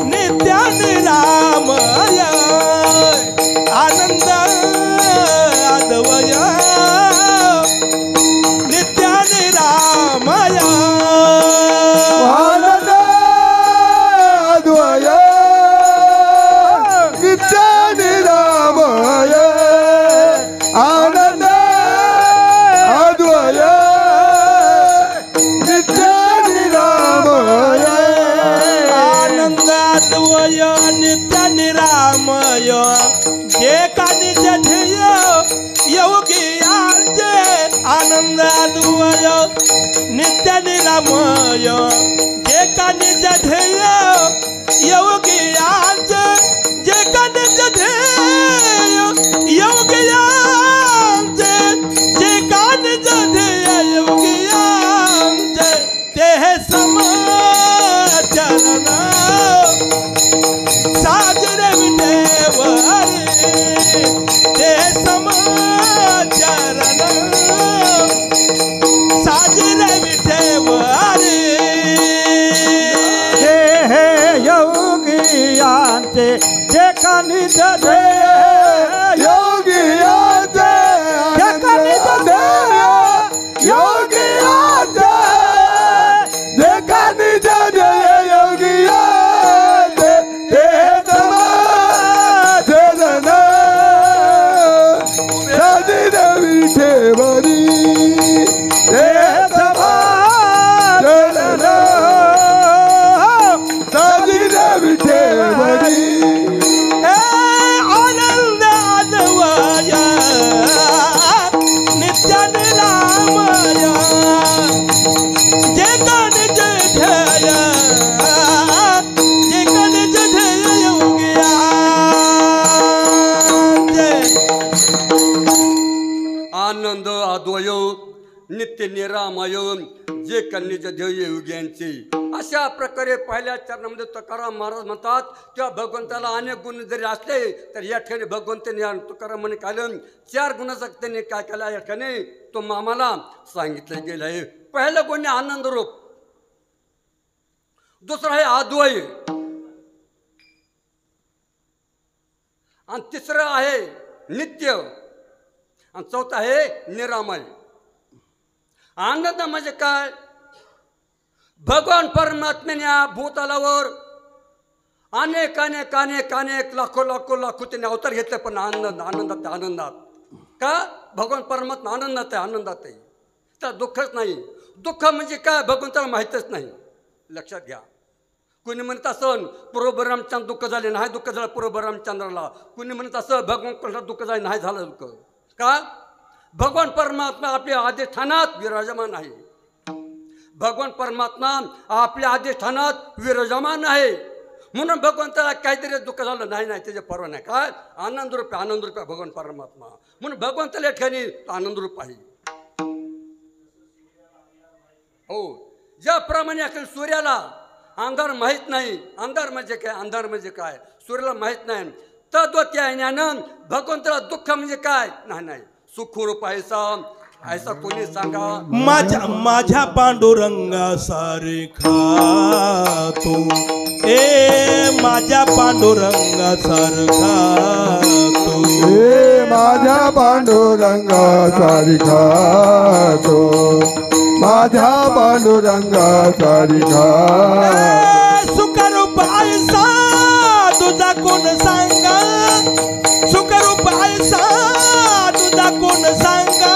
नित्य निरामय. आनंद अद्वय नित्य निरामय. आनंद अद्वय नित्य निरामय. आनंद अद्वय नित्य निरामय. आनंद अद्वय नित्य निरामय. जे का निज ध्येय योगियांचे. आनंद अद्वय नित्य निरामय. जे का निज ध्येय योगियांचे. जे का निज ध्येय योगियांचे. जे का निज ध्येय योगियांचे. ते समाचरण साजरे विठेवरी. ते समाचरण साजरे विठेवरी. हे योगियांचे जे का निज ध्येय योगियांचे. जे का निज ध्येय योगियांचे. जे का निज ध्येय योगियांचे. ते समाचरण साजरे विठेवरी. ते समाचरण साजरे विठेवरी. आनंद अद्वय नित्य निरामय. जे का निज ध्येय जे का निज ध्येय योगियांचे. आनंद अद्वय नित्य निरामय जे कन्याच्या ध्येय योग्यांचे. अशा प्रकारे पहिल्या चरणामध्ये तुकाराम महाराज म्हणतात किंवा भगवंताला अनेक गुण जरी असले तर या ठिकाणी भगवंताने तुकाराम म्हणे काय 4 गुणाचं त्यांनी काय केलं या ठिकाणी तो आम्हाला सांगितलं गेलं आहे. पहिलं गुण आहे आनंद रूप. दुसरं आहे अद्वय. आणि तिसरं आहे नित्य. आणि चौथं आहे निरामय. आनंद म्हणजे काय भगवान परमात्म्याने या भूतलावर अनेक अनेक अनेक अनेक लाखो लाखो लाखो त्याने अवतार घेतले पण आनंदात आनंदात का भगवान परमात्मा आनंदात आहे आनंदात आहे. त्याला दुःखच नाही. दुःख म्हणजे काय भगवंताला माहीतच नाही. लक्षात घ्या. कुणी म्हणत असं पूर्व रामचंद्र दुःख झाले नाही दुःख झालं पूर्व रामचंद्राला. कुणी म्हणत असं भगवान कृष्ण दुःख झाले नाही झालं दुःख का भगवान परमात्मा आपल्या अधिष्ठानात विराजमान आहे. भगवान परमात्मा आपल्या अधिष्ठानात विराजमान आहे. म्हणून भगवंताला काहीतरी दुःख झालं नाही नाही त्याचे परवा नाही. काय आनंद रूप भगवान परमात्मा. म्हणून भगवंताला या ठिकाणी आनंद रूप आहे. हो ज्याप्रमाणे अखेर सूर्याला अंधार माहीत नाही. अंधार म्हणजे काय अंधार म्हणजे काय सूर्याला माहीत नाही. तद्वत या ज्ञान भगवंताला दुःख म्हणजे काय नाही. सुखरूप ऐसा कोणी सांगा. माझ्या पांडुरंगा सारखा तू. माझ्या पांडुरंगा सारखा तू. माझ्या पांडुरंगा सारखा तो. माझ्या पांडुरंगा सारखा. सुखरूप ऐसा तुझा कोण सांगा. सुखरूप ऐसा तुझा कोण सांगा.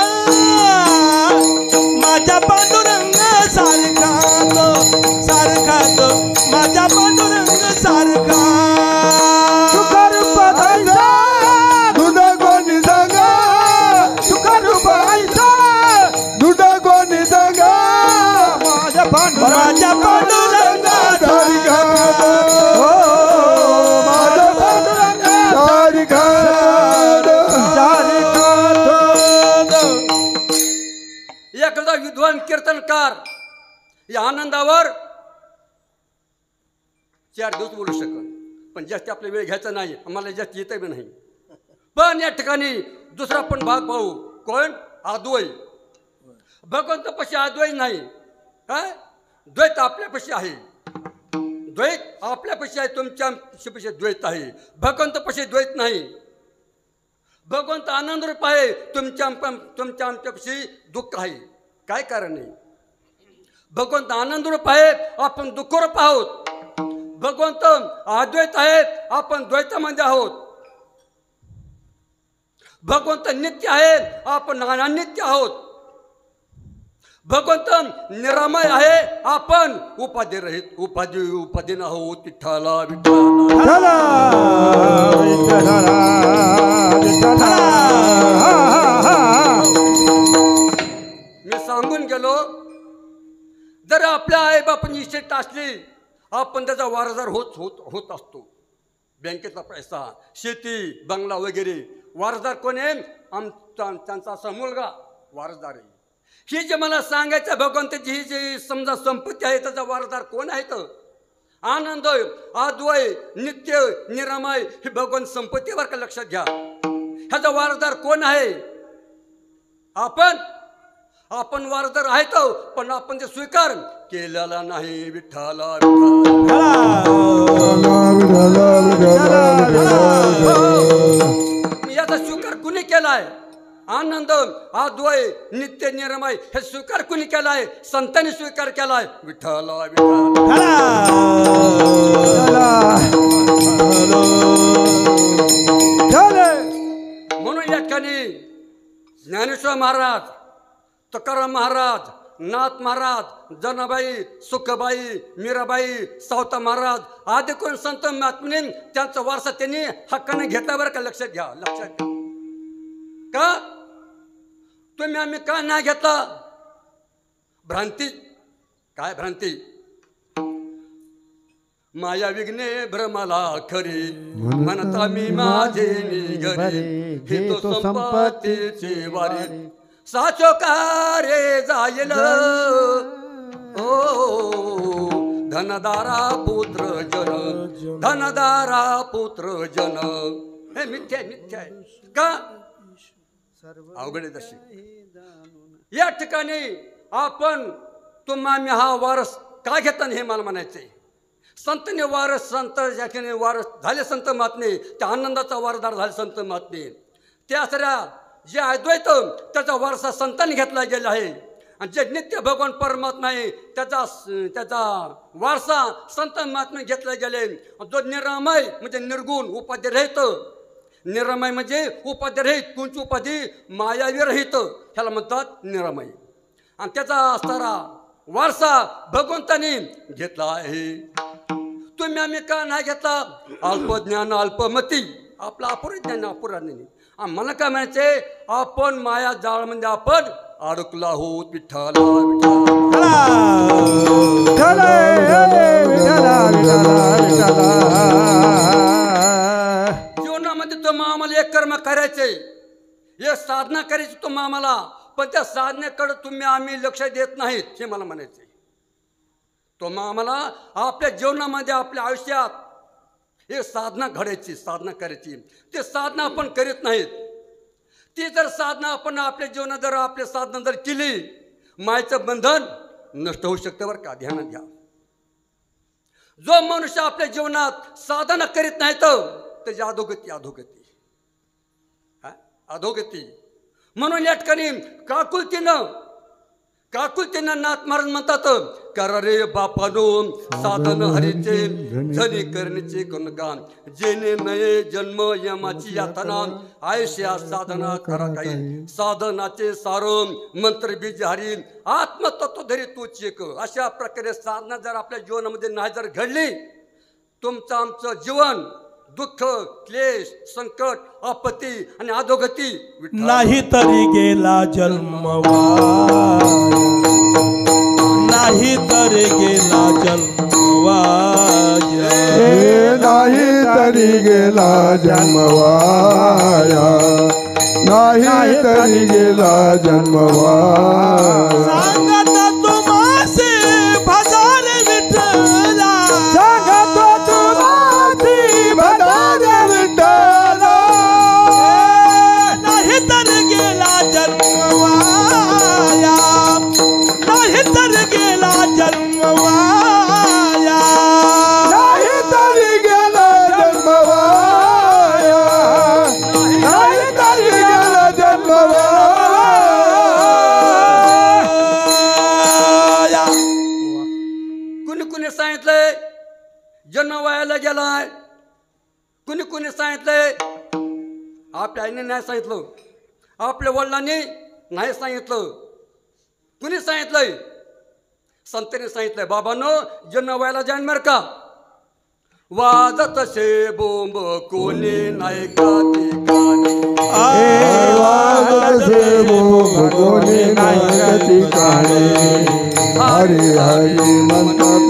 विद्वान कीर्तनकार या आनंदावर 4 दिवस बोलू शकत, पण जास्त आपला वेळ घ्यायचा नाही, आम्हाला जास्त येतं बी नाही. पण या ठिकाणी दुसरा पण भाग पाहू. कोण? अद्वैत. भगवंतापाशी अद्वैत नाही, द्वैत आपल्यापाशी आहे. द्वैत आपल्यापाशी आहे, तुमच्यापाशी द्वैत आहे. भगवंतापाशी द्वैत नाही. भगवंत आनंद रूप आहे, आमच्यापाशी दुःख आहे. काय कारण आहे? भगवंत आनंद रूप आहे, आपण दुःख रूप आहोत. भगवंत अद्वैत आहेत, आपण द्वैतामध्ये आहोत. भगवंत नित्य आहे, आपण अनित्य आहोत. भगवंत निरामय आहे, आपण उपाधी रहित उपाधीन आहोत. विठ्ठला विठ्ठला मी सांगून गेलो, जर आपल्या आईबापांनी इस्टेट असली, आपण त्याचा वारसदार होत असतो. बँकेचा पैसा, शेती, बंगला वगैरे वारसदार कोण आहे? त्यांचा असा मुलगा वारसदार आहे. ही जे मला सांगायचं भगवंताची ही जी समजा संपत्ती आहे, त्याचा वारसदार कोण आहे? तर आनंद, अद्वय, नित्य, निरामय ही भगवंत संपत्तीवर का लक्षात घ्या. ह्याचा वारसदार कोण आहे? आपण वारसदार आहेत, पण आपण ते स्वीकार केलेला नाही. विठ्ठला याचा स्वीकार कुणी केलाय? आनंद, अद्वय, नित्य, निरामय हे स्वीकार कुणी केलाय? संतांनी स्वीकार केलाय. विठ्ठला म्हणून या ठिकाणी ज्ञानेश्वर महाराज, तुकाराम महाराज, नाथ महाराज, जनाबाई, सुखबाई, मीराबाई, सावता महाराज आदी कोण संत महात्म्याने त्यांचा वारसा त्यांनी हक्काने घेतला. बरं का? लक्षात घ्या, लक्षात घ्या. का तुम्ही आम्ही का नाही घेतला? भ्रांती. काय भ्रांती? माया विघ्ने भ्रमाला खरी, म्हणता मी माझे निघरी, हे तो संपत्तीची वारी, साचो कारे जायल ओ धनदारा पुत्र जन, धनदारा पुत्र जन. हे मिथ्या आहे, मिथ्या आहे. का? अवघड आहे तशी. या ठिकाणी आपण तुम्ही हा वारस का घेता हे मला म्हणायचंय. संतने वारस, संत ज्याने वारस झाले संत महात्मे, त्या आनंदाचा वारसदार झाले संत महात्मे. त्या सऱ्या जे अद्वैत त्याचा वारसा संतांनी घेतला गेला आहे, आणि जे नित्य भगवान परमात्मा आहे त्याचा वारसा संत महात्मे घेतला गेले. जो निरामय म्हणजे निर्गुण उपाधी रहित, निरामय म्हणजे उपाधी रहित, कोणची उपाधी? मायावी रहित, ह्याला म्हणतात निरामय. आणि त्याचा असणारा वारसा भगवंतानी घेतला आहे. तुम्ही आम्ही का नाही घेतला? अल्पज्ञान अल्पमती, आपला अपुरे ज्ञान अपुरा नाही. मला काय म्हणायचे? आपण माया जाळ म्हणजे आपण अडकलो आहोत. विठ्ठला जीवनामध्ये तो आम्हाला एक कर्म करायचे, एक साधना करायची तो आम्हाला, पण त्या साधनेकडे तुम्ही आम्ही लक्ष देत नाहीत, हे मला म्हणायचे. तो आम्हाला आपल्या जीवनामध्ये आपल्या आयुष्यात हे साधना घडायची, साधना करायची, ते साधना आपण करीत नाहीत. ती जर साधना आपण आपल्या जीवनात जर आपली साधना जर केली, मायेचं बंधन नष्ट होऊ शकतं. बरं का? ध्यानात घ्या. जो मनुष्य आपल्या जीवनात साधना करीत नाही त्याची अधोगती, अधोगती, अधोगती. म्हणून या ठिकाणी काकुलतीनं नाथ महाराज म्हणतात, कर रे बापानो साधन हरीचे, झनी करण्याचे गुणगान, जेणे नये जन्म यमाची यातना, आयुष्या साधना करा काही, साधनाचे सारम मंत्र बीज हरी, आत्मतत्व धरी तूच एक. अशा प्रकारे साधना जर आपल्या जीवनामध्ये नाही जर घडली, तुमचं आमचं जीवन दुःख, क्लेश, संकट, आपत्ती आणि अधोगती. नाही तरी गेला जन्मवा, नाही तरी गेला जन्मवा, नाही तरी गेला जन्मवाया, नाही नाही तरी गेला जन्मवा सांगत तुम्हासी भजार विठ्ठला सांगतो तुम्हासी भजार विठ्ठला नाही तर गेला जन्मवाया नाही तर गेला जन्मवाया नाही तरी गेला जन्मवाया नाही तरी गेला जन्मवाया कुणी कुणी सांगितलंय जन्म वायाला गेलाय, कुणी कुणी सांगितलंय आपल्या आईने नाही सांगितलं, आपल्या वडिलांनी नाही सांगितलं, कुणी सांगितलंय संतांनी सांगितलंय बाबांनो जन्म व्हायला जाईन बरं का. वाजत से बोंब कोणी नाही का ठिकाणी वाजसे कोणी नाही ठिकाणी हरी हरी म्हणतात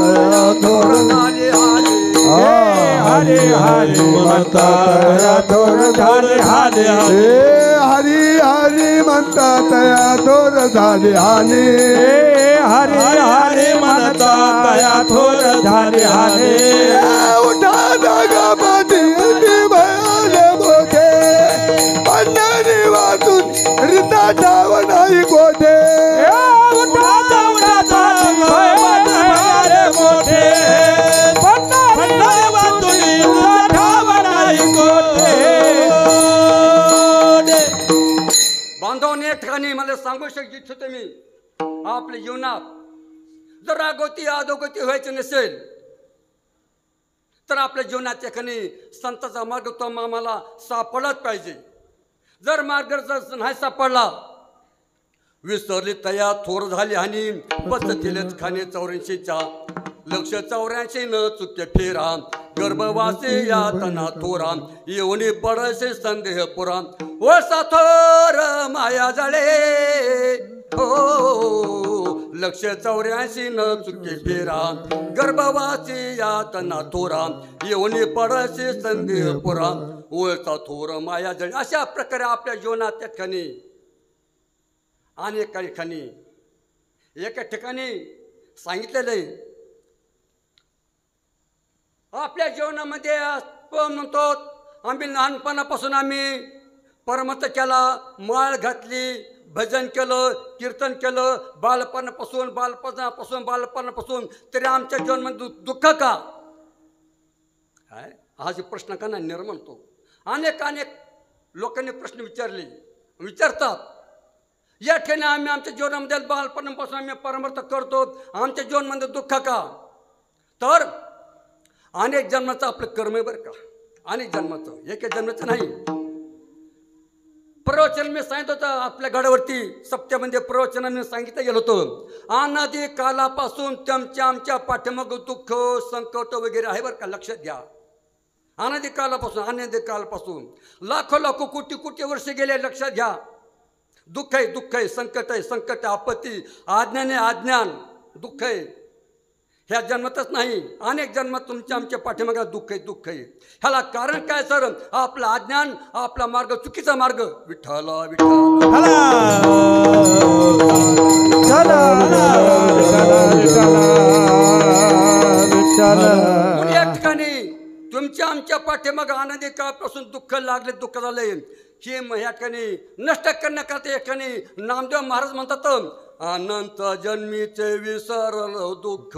थोर झाले आले हरी हरी म्हणतात थोर झाले हाने हरी हरी म्हणतात थोर झाले हाने हरी हरी म्हणतात थोर झाले हाने उठा जगामध्ये भयाने मोठे पंढरी वाचून रीता ठाव नाही कोठे उठाता उठाता भयाने मोठे पंढरी वाचून रीता ठाव नाही कोठे. बांधवने ठिकाणी मला सांगू शकतो तुम्ही आपल्या जीवनात जर अगोती अधोगती व्हायची नसेल तर आपल्या जीवनाच्या ठिकाणी संताचा मार्ग तो आम्हाला सापडलाच पाहिजे. जर मार्ग जर नाही सापडला विसरली तया थोर झाली हानी बसतीलच खाणे 84च्या लक्ष 84 न चुके फेरा गर्भवासी यातना थोरा येऊनी पडसे संदेह पुरा ओ साथोर माया जळे हो लक्ष 84 न चुके फेरा गर्भवासी यातना थोरा येऊनी पडसे संदेह पुरा ओळचा थोर माया जळे. अशा प्रकारे आपल्या जीवनात त्या ठिकाणी अनेक ठिकाणी एका ठिकाणी सांगितलेलं आहे आपल्या जीवनामध्ये आपण म्हणतो आम्ही लहानपणापासून आम्ही परमत केला माळ घातली भजन केलं कीर्तन केलं बालपणापासून तरी आमच्या जीवनामध्ये दुःख का काय हा जे प्रश्न का नाही निर्माण होतो. अनेक लोकांनी प्रश्न विचारतात या ठिकाणी आम्ही आमच्या जीवनामध्ये बालपणापासून आम्ही परमर्थ करतो आमच्या जीवनामध्ये दुःख का तर अनेक जन्माचं आपलं कर्म आहे बरं का अनेक जन्माचं एका जन्माचं नाही. प्रवचन मी सांगितलं होतं आपल्या गडावरती सप्त्यामध्ये प्रवचनाने सांगितलं गेलं होतं अनादी कालापासून आमच्या पाठीमाग दुःख संकट वगैरे आहे बरं का लक्षात घ्या. अनादी कालापासून लाखो कोटी वर्ष गेले लक्षात घ्या. दुःख आहे संकट आहे आपत्ती अज्ञान दुःख आहे ह्या जन्मातच नाही अनेक जन्मात तुमच्या आमच्या पाठीमागे दुःख आहे. ह्याला कारण काय सर आपला अज्ञान आपला मार्ग चुकीचा मार्ग विठ्ठला या ठिकाणी तुमच्या आमच्या पाठीमागे आनंदी काळापासून दुःख लागले दुःख झाले हे या ठिकाणी नष्ट करण्याकरता या ठिकाणी नामदेव महाराज म्हणतात अनंत जन्मीचे विसरलो दुःख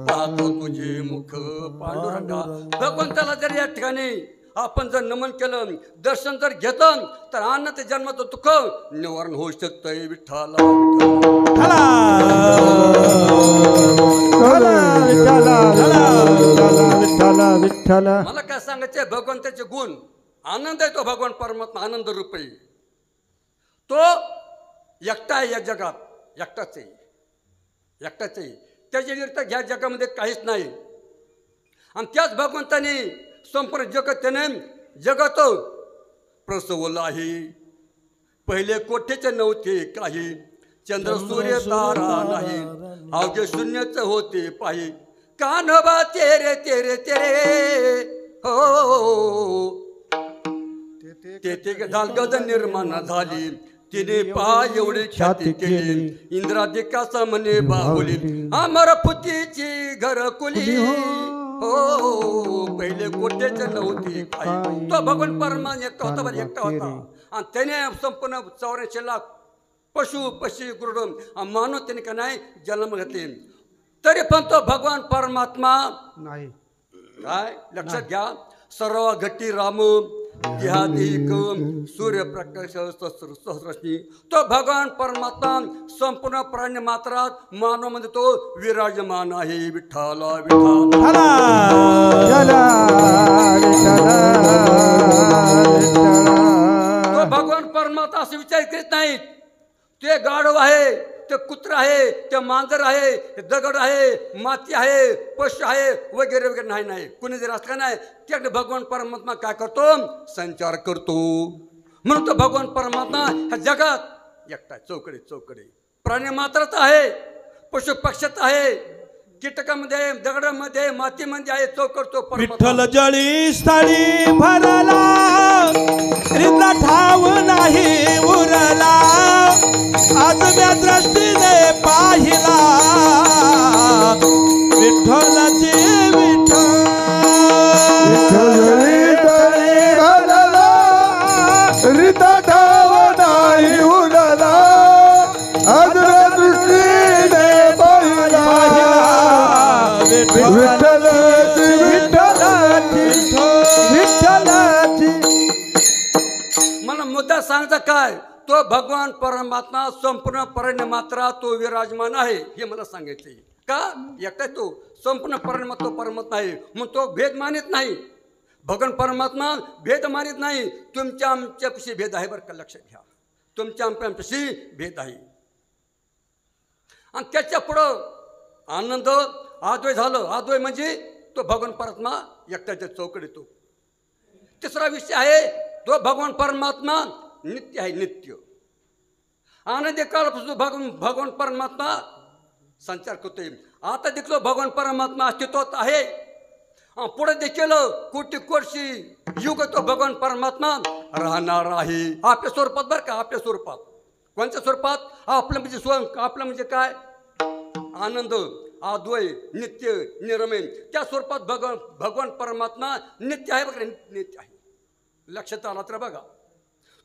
पाहतो तुझे मुख पांडुरंगा. भगवंताला जर या ठिकाणी आपण जर नमन केलं दर्शन जर घेतलं तर अनंत जन्माचं दुःख निवारण होऊ शकतंय. विठ्ठला मला काय सांगायचंय भगवंताचे गुण आनंद आहे तो भगवान परमात्मा आनंद रूप आहे तो एकटा आहे या जगात एकटाच आहे त्याच्या विरुद्ध ह्या जगामध्ये काहीच नाही आणि त्याच भगवंताने संपूर्ण जगत त्याने जगत प्रसवलं आहे. पहिले कोठेचे नव्हते काही चंद्र सूर्य तारा नाही अवघे शून्यच होते पाही कान्होबा तेरे तेरे तेरे हो तेथे गद निर्माण झाली तिने पहा एवढी ख्याती केली इंद्रादिकाचा म्हणे बाहुली अमर फुतीची घरकुली हो पहिले कोटेच नव्हती काही तो भगवान परमा एकटा होता बरं एकटा होता आणि त्याने संपूर्ण 84 लाख पशु पक्षी गुरुड मानव त्याने का नाही जन्म घेतले तरी पण तो भगवान परमात्मा नाही काय लक्षात घ्या सर्व घटी राम देहादिक सूर्यप्रकाश सहस्रश्नी तो भगवान परमात्मा संपूर्ण प्राणी मात्रात मानव मध्ये तो विराजमान आहे विठ्ठला विठ्ठला तो भगवान परमात्मा असे विचार करीत नाहीत ते गाढव आहे ते कुत्र आहे ते मांजर आहे ते दगड आहे माती आहे पशु आहे वगैरे वगैरे नाही कुणी जर असलं नाही त्याकडे भगवान परमात्मा काय करतो संचार करतो म्हणून तो भगवान परमात्मा ह्या जगात एकटा चौकडे प्राणी मात्रात आहे पशु पक्षात आहे कीटकामध्ये दगडामध्ये मातीमध्ये आहे चौकडतो विठ्ठल जळी स्थळी भरला रिता ठाव नाही उरला आज म्या दृष्टीने पाहिला विठ्ठलाची रिता ठाव नाही उरला आज म्या दृष्टीने पाहिला विठ्ठलाची मला मुद्दा सांगता काय तो भगवान परमात्मा संपूर्ण प्राणी मात्रा तो विराजमान आहे हे मला सांगायचे का एकटा तो संपूर्ण परमात्मा परमात्मा आहे मग तो भेद मानित नाही भगवान परमात्मा भेद मानित नाही तुमच्या आमच्यापाशी भेद आहे बरं का लक्षात घ्या तुमच्या आमच्यापाशी भेद आहे आणि त्याच्या पुढं आनंद आद्वय झालं आद्वय म्हणजे तो भगवान परमात्मा एकट्याच्या चौकडे तो तिसरा विषय आहे तो भगवान परमात्मा नित्य आहे नित्य आनंदी काळापासून भगवान परमात्मा संचार करतोय आता देखील भगवान परमात्मा अस्तित्वात आहे पुढे देखील कोटी कोटी युग तो भगवान परमात्मा राहणार आहे आपल्या स्वरूपात बरं का आपल्या स्वरूपात कोणत्या स्वरूपात आपलं म्हणजे काय आनंद आद्वय नित्य निरमय त्या स्वरूपात भगवान परमात्मा नित्य आहे बघा नित्य आहे लक्षात आला तर बघा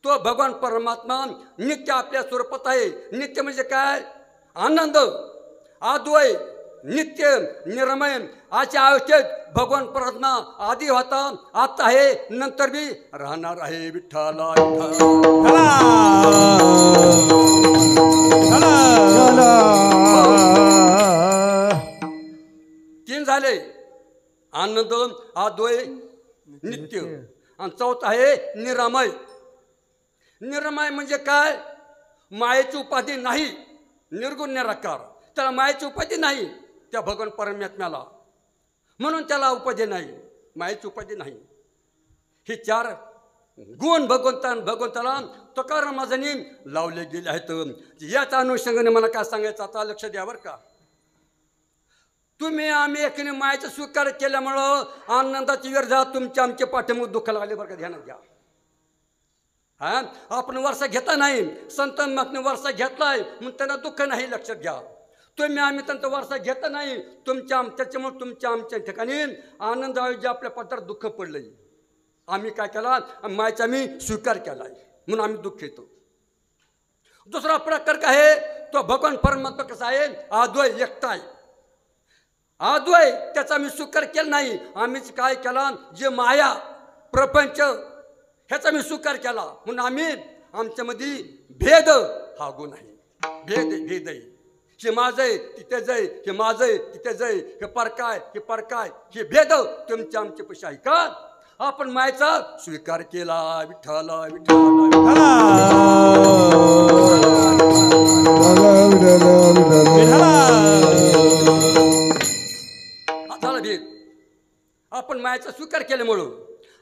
तो भगवान परमात्मा नित्य आपल्या स्वरूपात आहे नित्य म्हणजे काय आनंद आद्वय नित्य निरमय आजच्या अवस्थेत भगवान परमात्मा आधी होता आता आहे नंतर बी राहणार आहे विठ्ठला तीन झाले आनंद आद्वय नित्य आणि चौथा आहे निरामय निरामय म्हणजे काय मायेची उपाधी नाही निर्गुण निराकार त्याला मायेची उपाधी नाही त्या भगवान परमात्म्याला म्हणून त्याला उपाधी नाही मायेची उपाधी नाही ही चार गुण भगवंताला तुकारामांनी लावले गेले आहेत याच अनुषंगाने मला काय सांगायचं आता लक्ष द्या बरं का तुम्ही आम्ही एकीने मायेचा स्वीकार केल्यामुळं आनंदाची विरोधात तुमच्या आमचे पाठीमुळे दुःख लागले बरं का ध्यानात घ्या हा आपण वारसा घेता नाही संत महात्मे वारसा घेतलाय म्हणून त्यांना दुःख नाही लक्षात घ्या तुम्ही आम्ही त्यांचा वारसा घेता नाही त्याच्यामुळे तुमच्या आमच्या ठिकाणी आनंद आयोज्य आपल्या पत्रात दुःख पडलंय आम्ही काय केला मायचा मी स्वीकार केलाय म्हणून आम्ही दुःख येतो दुसरा प्रकार काय आहे तो भगवान परमात्मा कसा आहे आद्वय एकटा आहे आद्वय त्याचा मी स्वीकार केला नाही आम्हीच काय केला जे माया प्रपंच ह्याचा मी स्वीकार केला म्हणून आम्ही आमच्यामध्ये भेद हा गुण आहे भेद आहे हे माझं आहे तिथे जाय हे माझं आहे तिथे जाय हे परकाय हे भेद तुमच्या आमच्या पैसे आहे का आपण मायचा स्वीकार केला विठ्ठला झाला भेद आपण मायचा स्वीकार केल्यामुळं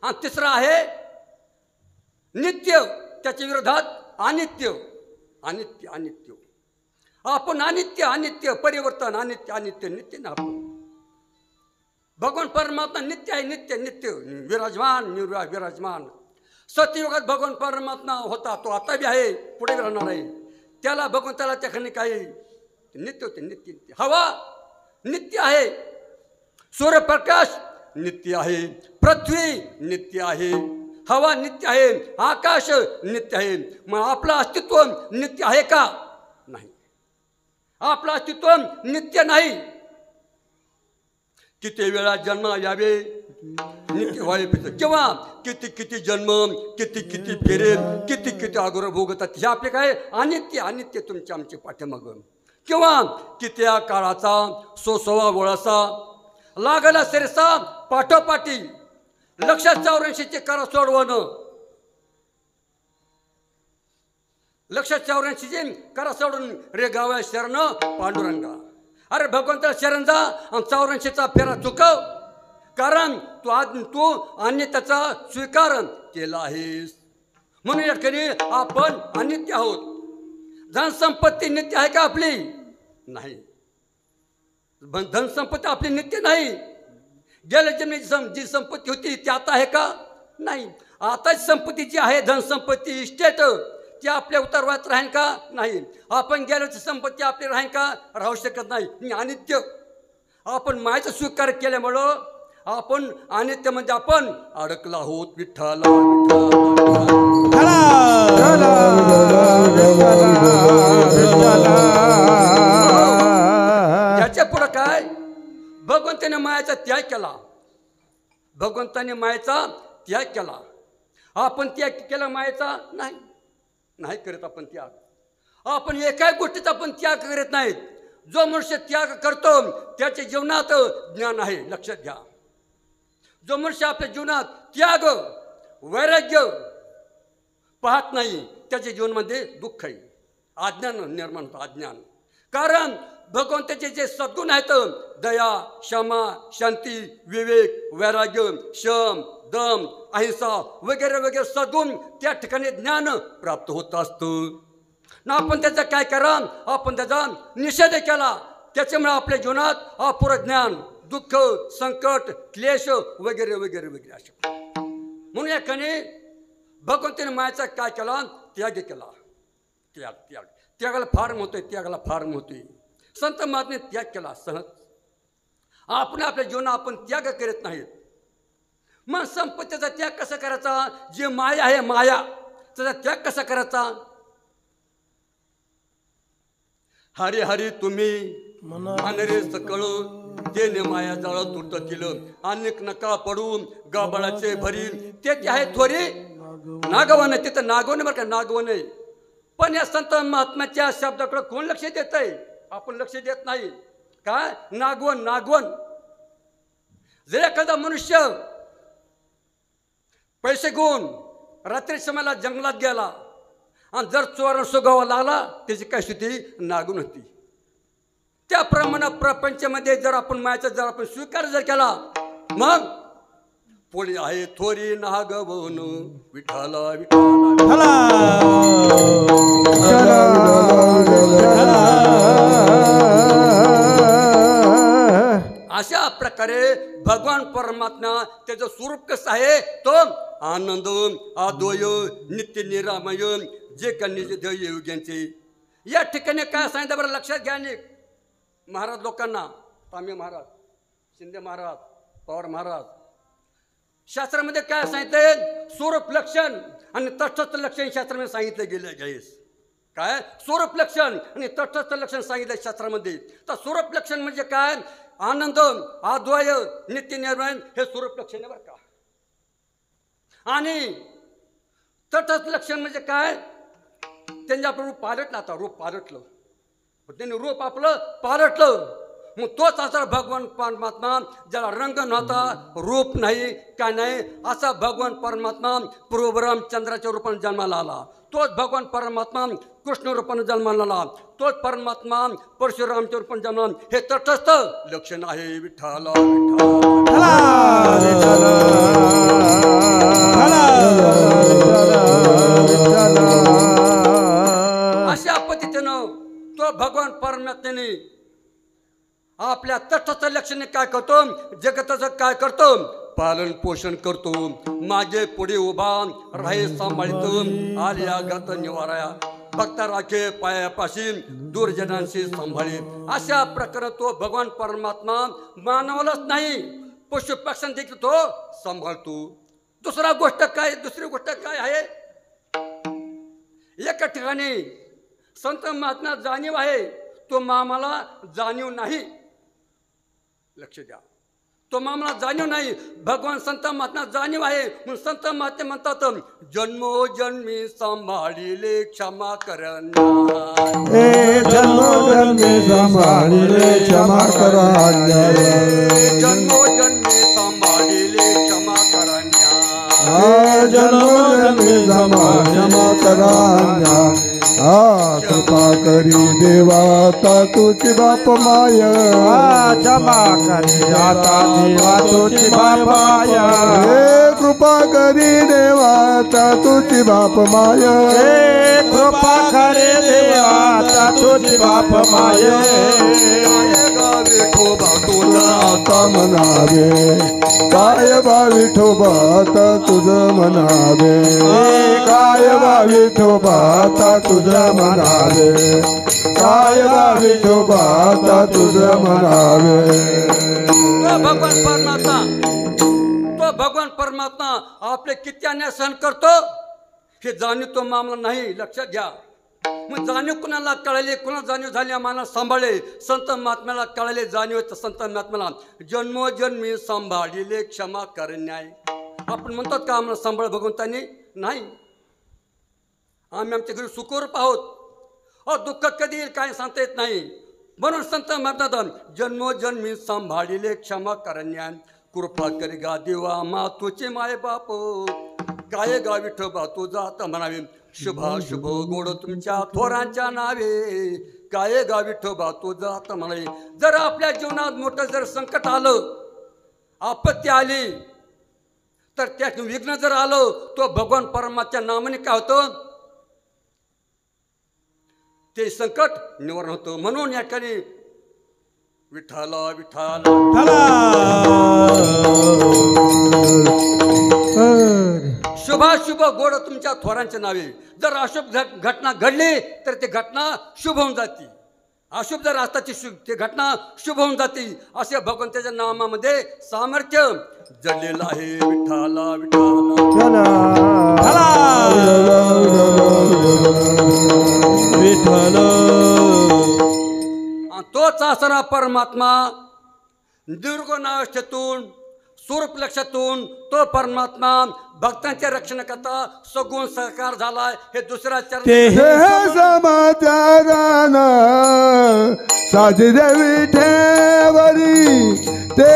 आणि तिसरा आहे नित्य त्याच्या विरोधात अनित्य आपण अनित्य परिवर्तन अनित्य नित्य ना आपण भगवान परमात्मा नित्य आहे नित्य विराजमान सत्ययुगात भगवान परमात्मा होता, तो आता बी आहे, पुढे राहणार आहे. त्याला भगवंताला त्या ठिकाणी काही नित्य होते, नित्य नित्य. हवा नित्य आहे, सूर्यप्रकाश नित्य आहे, पृथ्वी नित्य आहे, हवा नित्य आहे, आकाश नित्य आहे. मग आपलं अस्तित्व नित्य आहे का? नाही. आपलं अस्तित्व नित्य नाही. किती वेळा जन्म यावे, नित्य व्हावे, किंवा किती किती जन्म, किती किती फेरे, किती किती आग्रह भोगतात, हे आपले काय अनित्य अनित्य तुमच्या आमचे पाठीमाग. किंवा किती या काळाचा 100 वळाचा लागला सिरसा पाठोपाठी 184 करा सोडवणं, 184 करा सोडून रे गावा शरण पांडुरंगा. अरे भगवंता शरण जा आणि 84चा फेरा चुकव, कारण तू अन्यताचा स्वीकार केला आहेस. म्हणून या ठिकाणी आपण अनित्य आहोत. धनसंपत्ती नित्य आहे का आपली? नाही. धनसंपत्ती आपली नित्य नाही. गेल्या जन्मी जी संपत्ती होती ती आता आहे का? नाही. आताची संपत्ती जी आहे, धनसंपत्ती, इस्टेट, ती आपल्या उतरवायत राहील का? नाही. आपण गेल्याची संपत्ती आपली राहील का? राहू शकत नाही. अनित्य. आपण मायेचा स्वीकार केल्यामुळं आपण अनित्यमध्ये आपण अडकला आहोत. विठ्ठला याच्या पुढं काय? भगवंताने मायाचा त्याग केला. भगवंताने मायेचा त्याग केला. आपण त्याग केला मायेचा? नाही. नाही करत आपण त्याग. आपण एकाही गोष्टीचा आपण त्याग करत नाहीत. जो मनुष्य त्याग करतो त्याच्या जीवनात ज्ञान आहे, लक्षात घ्या. जो मनुष्य आपल्या जीवनात त्याग वैराग्य पाहत नाही त्याच्या जीवनामध्ये दुःख आहे, अज्ञान निर्माण होतं, अज्ञान. कारण भगवंताचे जे सद्गुण आहेत, दया, क्षमा, शांती, विवेक, वैराग्य, शम, दम, अहिंसा वगैरे वगैरे सद्गुण, त्या ठिकाणी ज्ञान प्राप्त होत असतं ना. आपण त्याचा काय करा? आपण त्याचा निषेध केला. त्याच्यामुळे आपल्या जीवनात अपुरं ज्ञान, दुःख, संकट, क्लेश वगैरे वगैरे वगैरे असे. म्हणून या ठिकाणी भगवंताने मायाचा काय केला? त्याग केला. त्याग त्याग त्यागाला फार होतोय, त्यागाला फार होतोय. संत महात्म्याने त्याग केला सहज. आपण आपल्या जीवनात आपण त्याग करत नाहीत. मग संपत्तीचा त्याग कसा करायचा? जे माया आहे, माया, त्याचा त्याग कसा करायचा? हरी हरी तुम्ही मानरे सकळ तेने माया जाळ तुटतील, अनेक नका पडून गाबाळाचे भरी, ते आहे थोरी नागवन. तिथं नागवणे बरं का, नागवणे. पण या संत महात्म्याच्या शब्दाकडे कोण लक्ष देत आहे? आपण लक्ष देत नाही. काय नागवन? नागवन. जर एखादा मनुष्य पैसे घेऊन रात्री समयाला जंगलात गेला आणि जर चोर सुगावा लागला, त्याची काय स्थिती? नागून होती. त्याप्रमाणे प्रपंचामध्ये जर आपण मायाचा जर आपण स्वीकार जर केला, मग पुढे आहे थोरी नागवन. विठाला विठाला अशा प्रकारे भगवान परमात्मा त्याचं स्वरूप कसं आहे? तो आनंद, अद्वय, नित्य निरामय, जे कन्याचे ध्येय योग्यांचे. या ठिकाणी काय सांगितलं बरं? लक्षात घ्या. महाराज लोकांना, तांबे महाराज, शिंदे महाराज, पवार महाराज, शास्त्रामध्ये काय सांगितलंय? स्वरूप लक्षण आणि तटस्थ लक्षण शास्त्रामध्ये सांगितलं गेलं आहेस. काय स्वरूप लक्षण आणि तटस्थ लक्षण सांगितलं शास्त्रामध्ये. तर स्वरूप लक्षण म्हणजे काय? आनंद, अद्वय, नित्य निर्माण, हे स्वरूप लक्षण आहे बरं का. आणि तटस्थ लक्षण म्हणजे काय? त्यांनी आपलं रूप पालटलं. आता रूप पालटलं, त्यांनी रूप आपलं पालटलं. मग तोच असा भगवान परमात्मा, ज्याला रंग नव्हता, रूप नाही, काय नाही, असा भगवान परमात्मा पूर्वरामचंद्राच्या रूपाने जन्माला आला. तोच भगवान परमात्मा कृष्ण रूपाने जन्माला आला. तोच परमात्मा परशुरामच्या रूपाने जन्माला. हे तटस्थ लक्षण आहे. विठ्ठला अशा पद्धतीनं तो भगवान परमात्म्याने आपल्या तटस्थ लक्षणे काय करतो? जगताचं काय करतो? पालन पोषण करतो, माझे पुढे उभा राहे सांभाळतो, आलिया गत निवाराया भक्ता राखे पायापाशी दुर्जनांशी सांभाळे. अशा प्रकारे तो भगवान परमात्मा मानवालाच नाही पशु पक्ष्यांना देखील तो सांभाळतो. दुसरी गोष्ट काय आहे, एका ठिकाणी संत महात्मा जाणीव आहे, तो मामाला जाणीव नाही. लक्ष द्या, तो मामाला जाणीव नाही, भगवान संत महात्मा जाणीव आहे. म्हणून संत महात्मा म्हणतात, जन्मोजन्मी सांभाळिले क्षमा करण्यास, जन्मोजन्मी सांभाळिले क्षमा करण्यास, जन्मोजन्मी सांभाळिले क्षमा करण्यास, जन्मोजन्मी क्षमा करण्यास. कृपा करी देवा आता तुझी बाप माय, क्षमा करी आता देवा तुझी बाप माया. कृपा करी देवा आता तुझी बाप माय, कृपा करे देवा आता तुझी बाप माया. विठोबा तुझा आता म्हणावे, काय बा विठोबा आता तुझं म्हणावे, काय बा विठोबा आता तुझं म्हणावे, काय बा विठोबा आता तुझं म्हणावे. तो भगवान परमात्मा आपले किती अन्याय सहन करतो हे जाणीव तो मामला नाही. लक्षात घ्या. मग जाणीव कुणाला कळाली, कुणाला जाणीव झाली आम्हाला सांभाळे. संत महात्म्याला कळाले जाणीव, तर संत महात्म्याला जन्मोजन्मी सांभाळिले क्षमा करण्याय. आपण म्हणतात का आम्हाला सांभाळ भगवंतानी? नाही. आम्ही आमच्या घरी सुखरूप आहोत. दुःख कधी येईल काय सांगता येत नाही. म्हणून संत म्हणतात जन्मोजन्मी सांभाळिले क्षमा करण्याय. कृपा करी गा देवा मा तुझे माय बाप, काय गा विठोबा तुझा आता म्हणावे. शुभाशुभ गोड तुमच्या थोरांच्या नावे, काय गा विठोबा तुझा आता म्हणावे. जर आपल्या जीवनात मोठं जर संकट आलं, आपत्ती आली, तर त्यात विघ्न जर आलं, तो भगवान परमात्म्याच्या नामाने काय होतं, ते संकट निवारण होतं. म्हणून या ठिकाणी विठ्ठला विठ्ठला शुभाशुभ गोड तुमच्या थोरांच्या नावे. जर अशुभ घटना घडली तर ती घटना शुभ होऊन जाते, अशुभ जर असताची ती घटना शुभ होऊन जाते. असे भगवंताच्या नामामध्ये सामर्थ्य जडलेलं आहे. विठ्ठला विठ्ठला विठ्ठल. तोच असणारा परमात्मा निर्गुणावस्थेतून स्वरूप लक्षातून तो परमात्मा भक्तांचे रक्षण करता सगुण साकार झालाय. हे दुसऱ्या चरण समाचारान साजरे विठेवरी, ते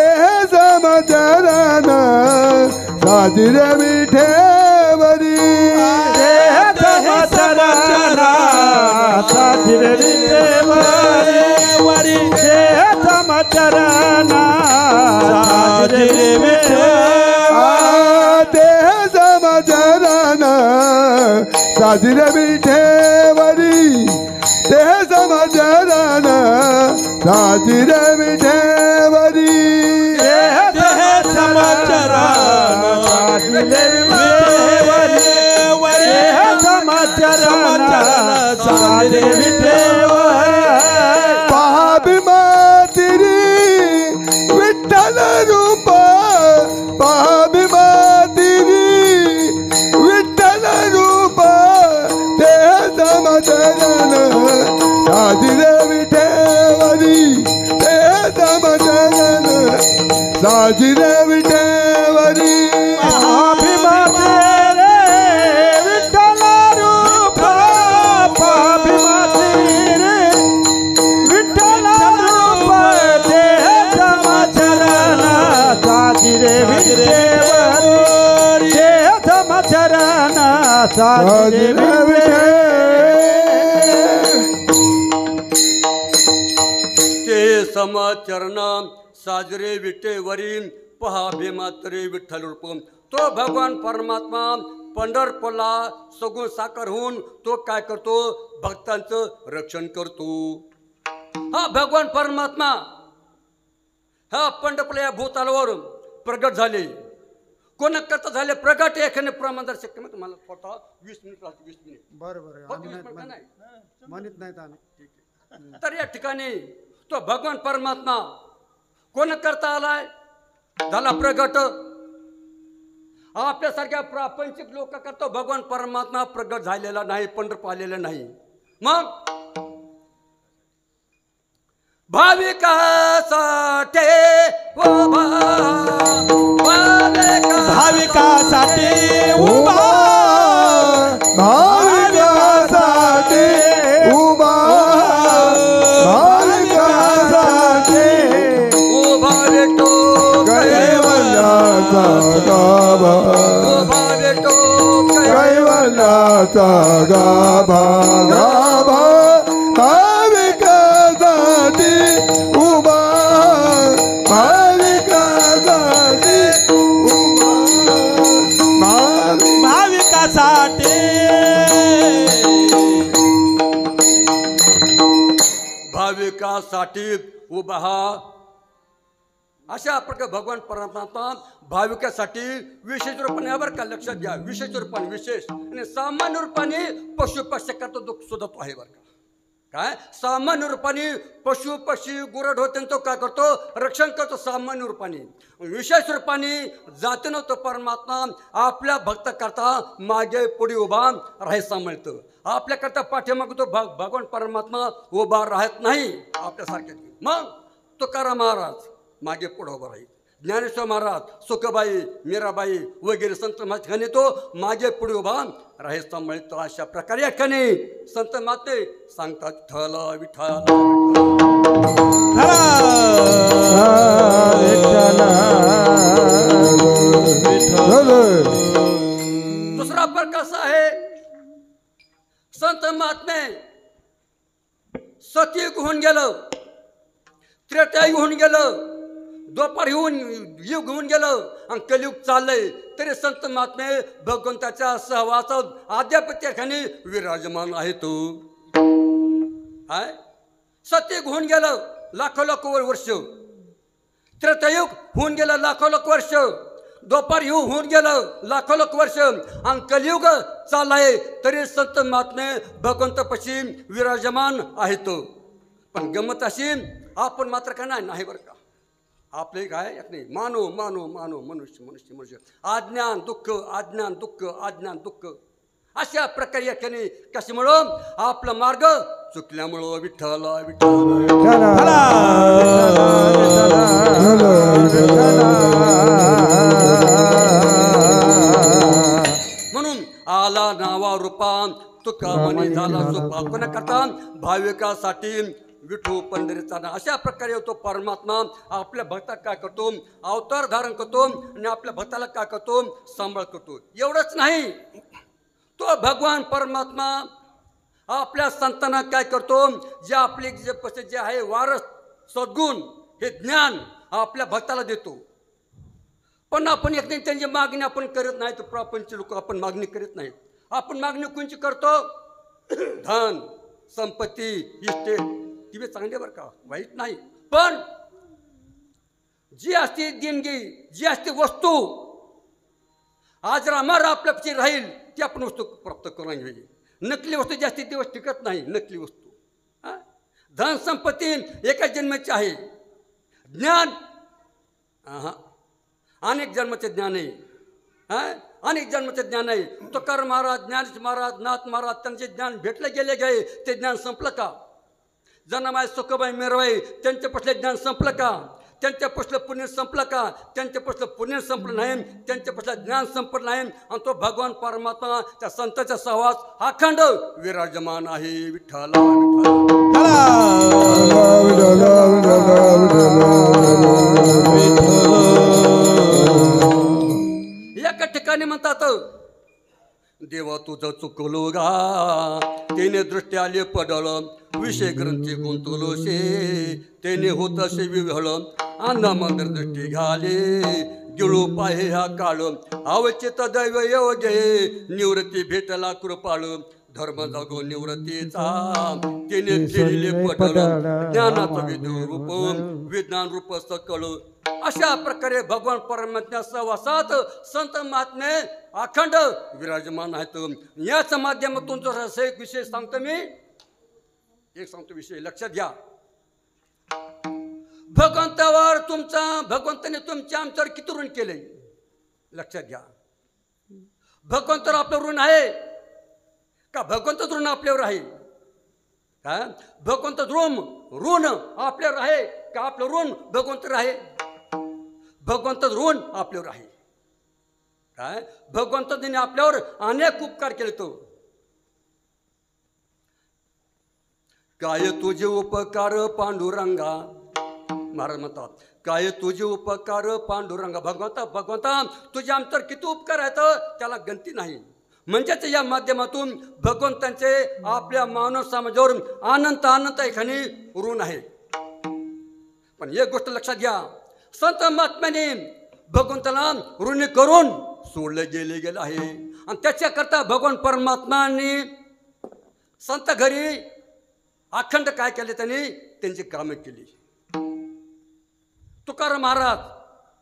समाचारान साजरे विठेवरी, साजरे विठेवरी, समाचारान साजरे साजरे विठेवरी, ते समाचारान साजरे विठेवरी, समाचारान साजरे विठेवरी. पहा भीमा तिरी विठ्ठल रूप, पहा भीमा तिरी विठ्ठल रूप, ते समाचारान साजरे विठेवरी, ते समाचारान साजरे विठेवरी. भीमा तेरे विठ्ठल रूप, भीमा तेरे विठ्ठल रूप, ते समाचारान साजरे विठेवरी, ते समाचारान साजरे विठेवरी. ते समाचरण साजरे विठेवरी, पहा भीमातरे विठ्ठल रूप. तो भगवान परमात्मा पंढरपूरला सगुण साकार होऊन तो काय करतो, भक्तांचं रक्षण करतो. हा भगवान परमात्मा हा पंढरपूर या भूतलावर प्रगट झाले. कोण करता झाले प्रगट एखाने प्रमाण शक्य मग तुम्हाला स्वतः 20 मिनिट राहते 20 मिनिट बरोबर फक्त 20 मिनिट नाही म्हणत नाहीत आम्ही. तर या ठिकाणी तो भगवान परमात्मा कोण करता आलाय झाला प्रगट. आपल्यासारख्या प्रापंचिक लोक करतो भगवान परमात्मा प्रगट झालेला नाही पंढरपूर आलेला नाही. मग भाविकासाठी भाविकासाठी उभा भाविकासाठी उभा भाविकासाठी उभा भेटो कैवल्याचा गाभा उभा भेटो कैवल्याचा गाभा गाभा भाविकासाठी उभा भाविकासाठी उभा भाविकासाठी भाविकासाठी उभा. अशा प्रकारे भगवान परमात्मा भाविकासाठी विशेष रूपाने बरं का लक्षात घ्या. विशेष रूपाने विशेष आणि सामान्य रूपाने पशु पक्षाकरता दुःख सुद्धा तो आहे बरं का. काय सामान्य रूपाने पशु पक्षी गुरढ हो त्यांचं काय करतो रक्षण करतो सामान्य रूपाने. विशेष रूपाने जातीनं तो परमात्मा आपल्या भक्त करता मागे पुढे उभा राहायचा मिळतं. आपल्याकरता पाठीमागे तो भगवान परमात्मा उभा राहत नाही आपल्यासारख्या. मग तुकाराम महाराज मागे पुढे उभा राहील. ज्ञानेश्वर महाराज सुखबाई मीराबाई वगैरे संत महात्माने तो मागे पुढे उभा राहायचा मिळतो. अशा प्रकारे याने संत माते सांगतात विठ्ठल विठ्ठल दुसरा फरक कसा आहे संत महात्मे सतयुग होऊन गेलं त्रेतायुग होऊन गेलं द्वापार युग होऊन गेलं आणि कलियुग चाललंय तरी संत महात्मे भगवंताच्या सहवासात अद्याप त्या ठिकाणी विराजमान आहे. तो सतयुग होऊन गेलं लाखो लाखो वर्ष त्रेतायुग होऊन गेलं लाखो लाख वर्ष द्वापार युग होऊन गेलं लाखो लाख वर्ष आणि कलियुग चाललाय तरी संत महात्मे भगवंतापाशी विराजमान आहेत. पण गमत अशी आपण मात्र का नाही बरं का. आपले काय नाही मानो मानो मानो मनुष्य मनुष्य मनुष्य अज्ञान दुःख अज्ञान दुःख अज्ञान दुःख अशा प्रकारे याने कशामुळं आपला मार्ग चुकल्यामुळं विठ्ठल म्हणून आला नावा रूपा तुका मनी झाला सोपा कोणा करता भाविकासाठी विठू पंढरीचा. अशा प्रकारे तो परमात्मा आपल्या भक्ताला काय करतो अवतार धारण करतो आणि आपल्या भक्ताला काय करतो सांभाळ करतो. एवढंच नाही तो भगवान परमात्मा आपल्या संतांना काय करतो जे आपले जे आहे वारस सद्गुण हे ज्ञान आपल्या भक्ताला देतो. पण आपण एक नाही त्यांची मागणी आपण करत नाही. तर प्रापंच लोक आपण मागणी करीत नाहीत. आपण मागणी कोणची करतो धन संपत्ती इस्टेट ती चांगली बरं का वाईट नाही. पण जी असते देणगी जी असते वस्तू आज रामार आपल्यापाशी राहील ती आपण वस्तू प्राप्त करून घ्यावी. नकली वस्तू जी असते ती वस्तू टिकत नाही. नकली वस्तू धन संपत्ती एका जन्माची आहे. ज्ञान अनेक जन्माचे ज्ञान आहे. अनेक जन्माचे ज्ञान आहे. तुकाराम महाराज ज्ञानेश्वर महाराज नाथ महाराज त्यांचे ज्ञान भेटले गेले गे ते ज्ञान संपलं का. जनाबाई सुखबाई मीराबाई त्यांच्यापासलं ज्ञान संपलं का. त्यांच्यापासलं पुण्य संपलं का. त्यांच्यापासलं पुण्य संपलं नाही. त्यांच्यापासलं ज्ञान संपलं नाही. आणि तो भगवान परमात्मा त्या संतांचा सहवास अखंड विराजमान आहे. विठ्ठल एका ठिकाणी म्हणतात देवा तुझं चुकलो गा तेने दृष्टी आले पडळ विषय ग्रंथी गुंतलो शे तेने होत असे विव्हळ अन्ना मंदिर दृष्टी घाले गिळू पाहे हा काळ अवचित दैव योगे निवृत्ती भेटला कृपाळ धर्म जागो निवृत्तीचा तिने दिलेले पडळ ज्ञानाचं विद्रूप विज्ञान रूप सकळ अशा प्रकारे भगवान परमात्म्या सहवासात संत महात्मे अखंड विराजमान आहेत. याच माध्यमातून जर एक विषय सांगतो मी, एक सांगतो विषय लक्षात घ्या. भगवंतावर भगवंताने तुमच्या आमच्यावर किती ऋण केले लक्षात घ्या. भगवंतावर आपलं ऋण आहे का? भगवंतच ऋण आपल्यावर आहे का? भगवंत ऋण आपल्यावर आहे का? आपलं ऋण भगवंतावर आहे? भगवंत ऋण आपल्यावर आहे काय? भगवंताने आपल्यावर अनेक उपकार केले. तो काय तुझे उपकार पांडुरंगा, महाराज म्हणतात काय तुझे उपकार पांडुरंगा. भगवंता तुझे आमच्यावर किती उपकार आहेत त्याला गणती नाही. म्हणजेच या माध्यमातून भगवंतांचे आपल्या मानव समाजावर अनंत एखादी ऋण आहे. पण एक गोष्ट लक्षात घ्या, संत महात्म्याने भगवंताला ऋणी करून सोडले गेलं आहे. आणि त्याच्याकरता भगवान परमात्माने संत घरी अखंड काय केले, त्यांनी त्यांची कामे केली. तुकाराम महाराज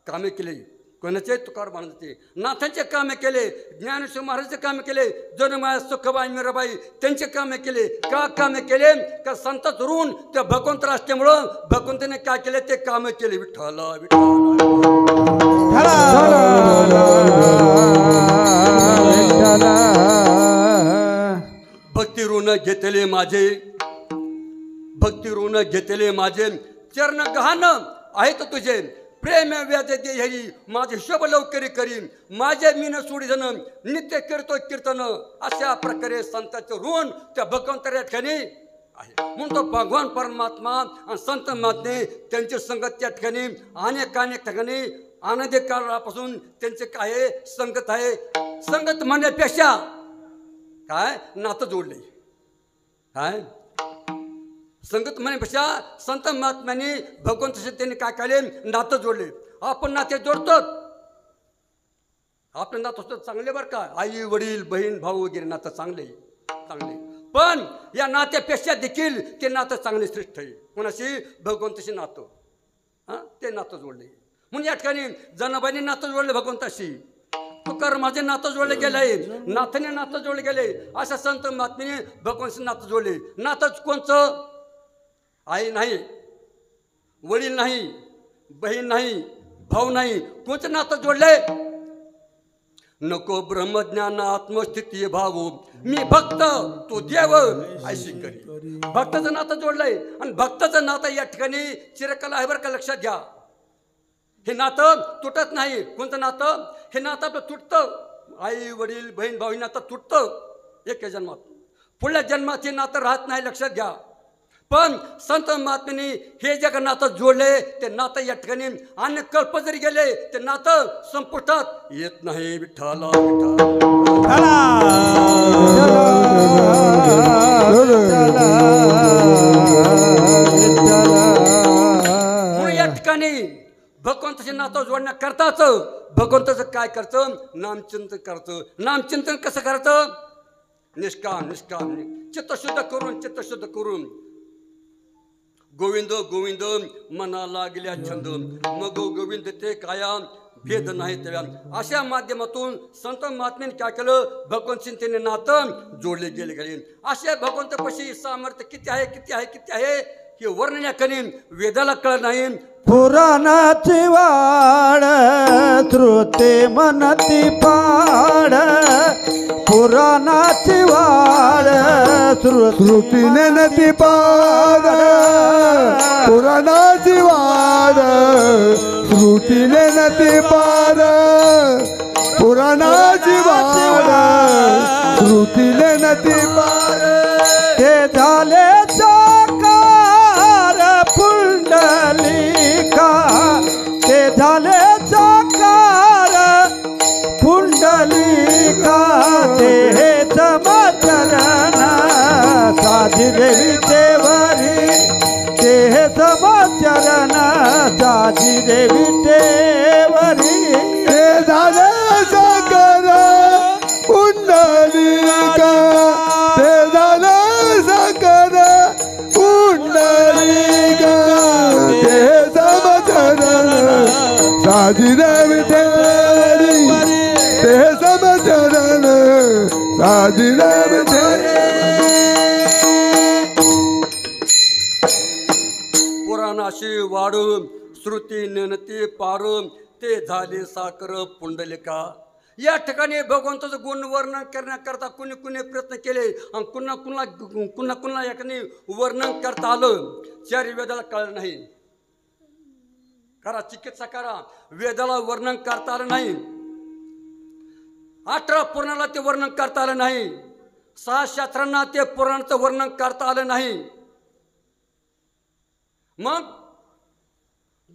कामे केली. कोणाचे? तुकाराम महाराजांचे. नाथांचे कामे केले, ज्ञानेश्वर महाराजांचे कामे केले, जनमाया सुखबाई मीराबाई त्यांचे कामे केले. का कामे केले? का संतच ऋण त्या भगवंत असल्यामुळं भगवंताने काय केले ते कामे केले. विठ्ठला भक्ती ऋण घेतले माझे, भक्ती ऋण घेतले माझे, चरण गहाण आहेत तुझे, प्रेम व्याज देही माझे शोभ लवकरी करीन, माझे मीन सोडी जण नित्य कीर्तो कीर्तन. अशा प्रकारे संतांचे ऋण त्या भगवंताच्या ठिकाणी आहे. म्हणून तो भगवान परमात्मा आणि संत महात्मे त्यांची संगत त्या ठिकाणी अनेक ठिकाणी आनंदी काळापासून त्यांचे काय संगत आहे. संगत म्हणण्यापेक्षा काय नातं जोडले. काय संगत म्हणण्यापेक्षा संत महात्म्यांनी भगवंताशी त्यांनी काय केले नातं जोडले. आपण नाते जोडतो, आपलं नातं चांगले बरं का, आई वडील बहीण भाऊ वगैरे नातं चांगले, पण या नात्यापेक्षा देखील ते नातं चांगले श्रेष्ठ आहे. कोणाशी? भगवंताशी नातं. ते नातं जोडले. म्हणून या ठिकाणी जनाबाईंनी नातं जोडले भगवंताशी, तुकारामाचे नातं जोडले गेले, नाथाने नातं जोडले गेले. अशा संत महात्म्याने भगवंताशी नातं जोडले. नातंच कोणचं? आई नाही, वडील नाही, बहीण नाही, भाऊ नाही, कोणतं नातं जोडले? नको ब्रह्मज्ञान आत्मस्थिती भाऊ, मी भक्त तो देव ऐशी करी. भक्ताचं नातं जोडलंय. आणि भक्ताचं नातं या ठिकाणी चिरकाल आहे बरं का, लक्षात घ्या. हे नातं तुटत नाही. कोणतं नातं? हे नातं आपलं तुटतं. आई वडील बहीण भाऊ नातं तुटतं एका जन्मात, पुढल्या जन्मात हे नातं राहत नाही, लक्षात घ्या. पण संत महात्म्यांनी हे जे नातं जोडले ते नातं या ठिकाणी अनेक कल्प जरी गेले ते नातं संपुष्टात येत नाही. विठ्ठला म्हणून या ठिकाणी भगवंताचे नातं जोडण्याकरताच भगवंताचं काय करतं? नामचिंतन करतं. नामचिंतन कसं करतं? निष्काम चित्तशुद्ध करून गोविंद गोविंद मना लागल्या छंद, मग गोविंद ते काया भेद नाही त्या. अशा माध्यमातून संत महात्म्याने काय केलं? भगवंत चिंतेने नातं जोडले गेले. अशा भगवंतपाशी सामर्थ्य किती आहे हे वर्णन करीन वेदाला कळ नाही. पुराणाची वाड श्रुती मनती पाड, पुराणाची वाड श्रुतीने नदी पाड, पुराणाची वाड श्रुतीने नदी पाड, पुराणाची वाड श्रुतीने नदी पाड. ते झाले साकार पुंडलिका, ते झाले साकार पुंडलिका, ते समचरण साधी देवी देवरी, ते समचरण साधी देवी देवरी. ते झाले साकार पुंडलिका, ते झाले साकार पुंडलिका, ते समचरण अशी वाढून श्रुती नेनती पारून ते झाले साकर पुंडलिका. या ठिकाणी भगवंताचं गुण वर्णन करण्याकरता कुणी कुणी प्रयत्न केले आणि कुणा याने वर्णन करता आलं. चारी वेदाला कळलं नाही. करा चिकित्सा करा, वेदाला वर्णन करता आलं नाही. 18 पुराणाला ते वर्णन करता आलं नाही. 6 शास्त्रांना ते पुराणाचं वर्णन करता आलं नाही. मग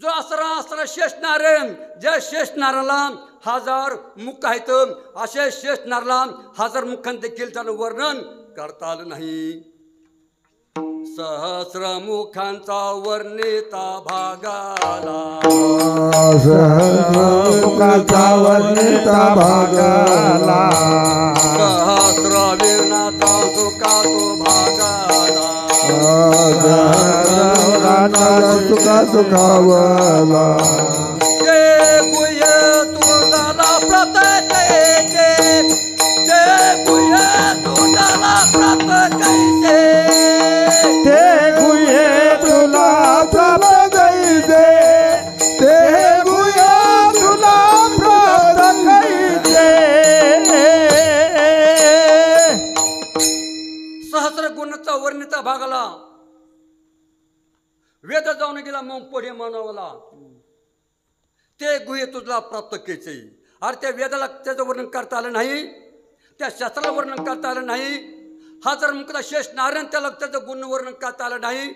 जो असरा शेष नारायण, ज्या शेष नारायणाला 1000 मुख आहेत असे शेष नारायणाला 1000 मुखांत देखील त्यानं वर्णन करता आलं नाही. सहस्र मुखांचा वर्णिता भागाला, सहस्र मुखांचा वर्णिता भागाला, सहस्र वीणाचा सुका तो भागाला, सुखा सुखावला. ते गुह्य तुझाला प्रत कैसे, ते गुह्य तुझाला प्रत कैसे, ते गुहे तुला प्राप्त कैसे, ते गुहे तुला प्राप्त कैसे. सहस्र गुणाचा वर्णिता भागाला वेद जाऊन गेला मग पुढे मानवाला. ते गुहे तुला प्राप्त कैसे. अरे त्या वेदाला त्याचं वर्णन करता आलं नाही, त्या शास्त्राला वर्णन करता आलं नाही. 1000 मुखाचा शेष नारायण त्याला त्याचं गुण वर्णन करता आलं नाही.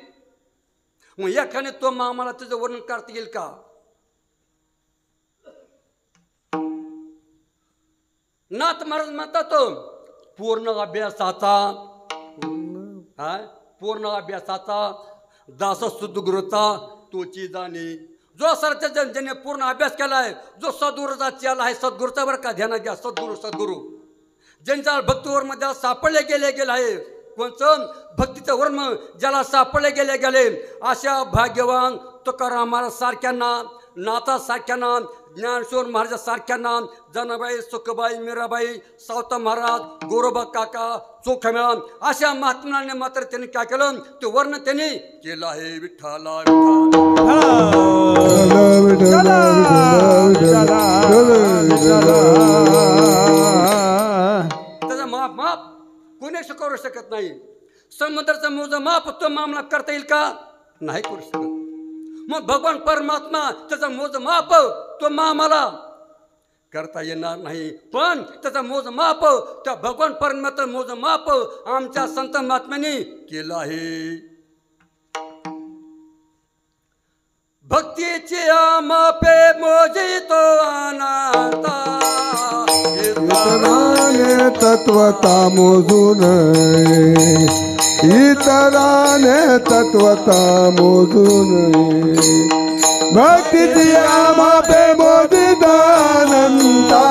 मग एखाने तो आम्हाला त्याचं वर्णन करता येईल का? नाथ महाराज म्हणतात पूर्ण अभ्यासाचा, पूर्ण अभ्यासाचा दास सद्गुरूचा तोची जाणे. जो सरच्या ज्याने पूर्ण अभ्यास केलाय, जो सद्गुरूचा चेला आहे, सद्गुरूचा बरं का ध्यानात घ्या. सद्गुरू ज्यांच्या भक्तीवर मध्ये सापडले गेले आहे, कोणचं भक्तीचं वर्म ज्याला सापडले गेले अशा भाग्यवान तुकाराम महाराज सारख्यांना, नाथा सारख्यांना, ज्ञानेश्वर महाराज सारख्यांना, जनाबाई, सुखबाई, मीराबाई, सावता महाराज, गोरोबा काका, चोखमेळा अशा महात्म्याने मात्र त्यांनी काय केलं ते वर्ण त्यांनी केलं आहे. विठ्ठला त्याचा माप कोणी करू शकत नाही. समुद्राचं मोजमाप तो मामला करता येईल का? नाही करू शकत. मग भगवान परमात्मा त्याचा मोजमाप तो मामाला करता येणार नाही. पण त्याचा मोजमाप त्या भगवान परमात्मा मोजमाप आमच्या संत महात्म्याने केलं आहे. भक्तीची मापे मोजितो अनाता, इतराने तत्वता मोजू नये, इतराने तत्वता मोजू नये. भक्तीची मापे मोदितानंता,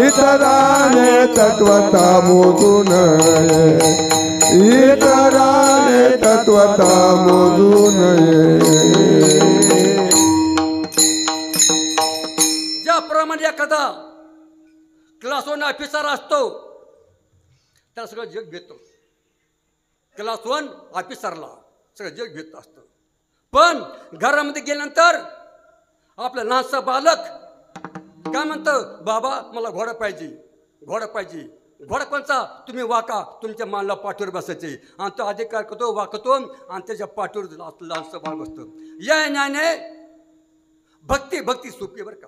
इतराने तत्वता मोजू नये, इतराने तत्वता मोजू नये. ज्याप्रमाणे एखादा क्लास 1 ऑफिसर असतो त्याला सगळं जग भेटतो. क्लास 1 ऑफिसरला सगळं जग भेटत असतं. पण घरामध्ये गेल्यानंतर आपलं लहानसं बालक काय म्हणतं, बाबा मला घोडा पाहिजे, घोडा पाहिजे. घोडा कोणचा? तुम्ही वाका, तुमच्या मानला पाठीवर बसायचे. आणि तो अधिकार करतो, वाकतो आणि त्याच्या पाठीवर लहानसं बाळ बसतं. या न्यायाने भक्ती सोपी बरं का.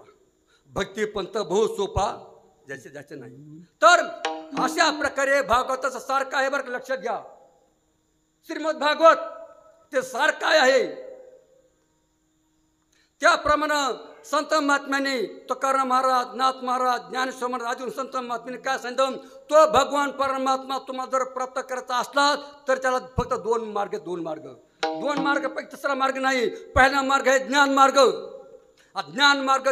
भक्ती पंत बहु सोपा ज्याचे नाही. तर अशा प्रकारे भागवताचा सार काय आहे बरं का, लक्षात घ्या. श्रीमद भागवत ते सार काय आहे त्याप्रमाणे संत महात्म्याने तुकाराम महाराज, नाथ महाराज, ज्ञानेश्वर महाराज अजून संत महात्म्याने काय सांगितलं, तो भगवान परमात्मा तुम्हाला जर प्राप्त करायचा असला तर त्याला फक्त दोन मार्ग पैकी तिसरा मार्ग नाही. पहिला मार्ग आहे ज्ञान मार्ग. ज्ञान मार्ग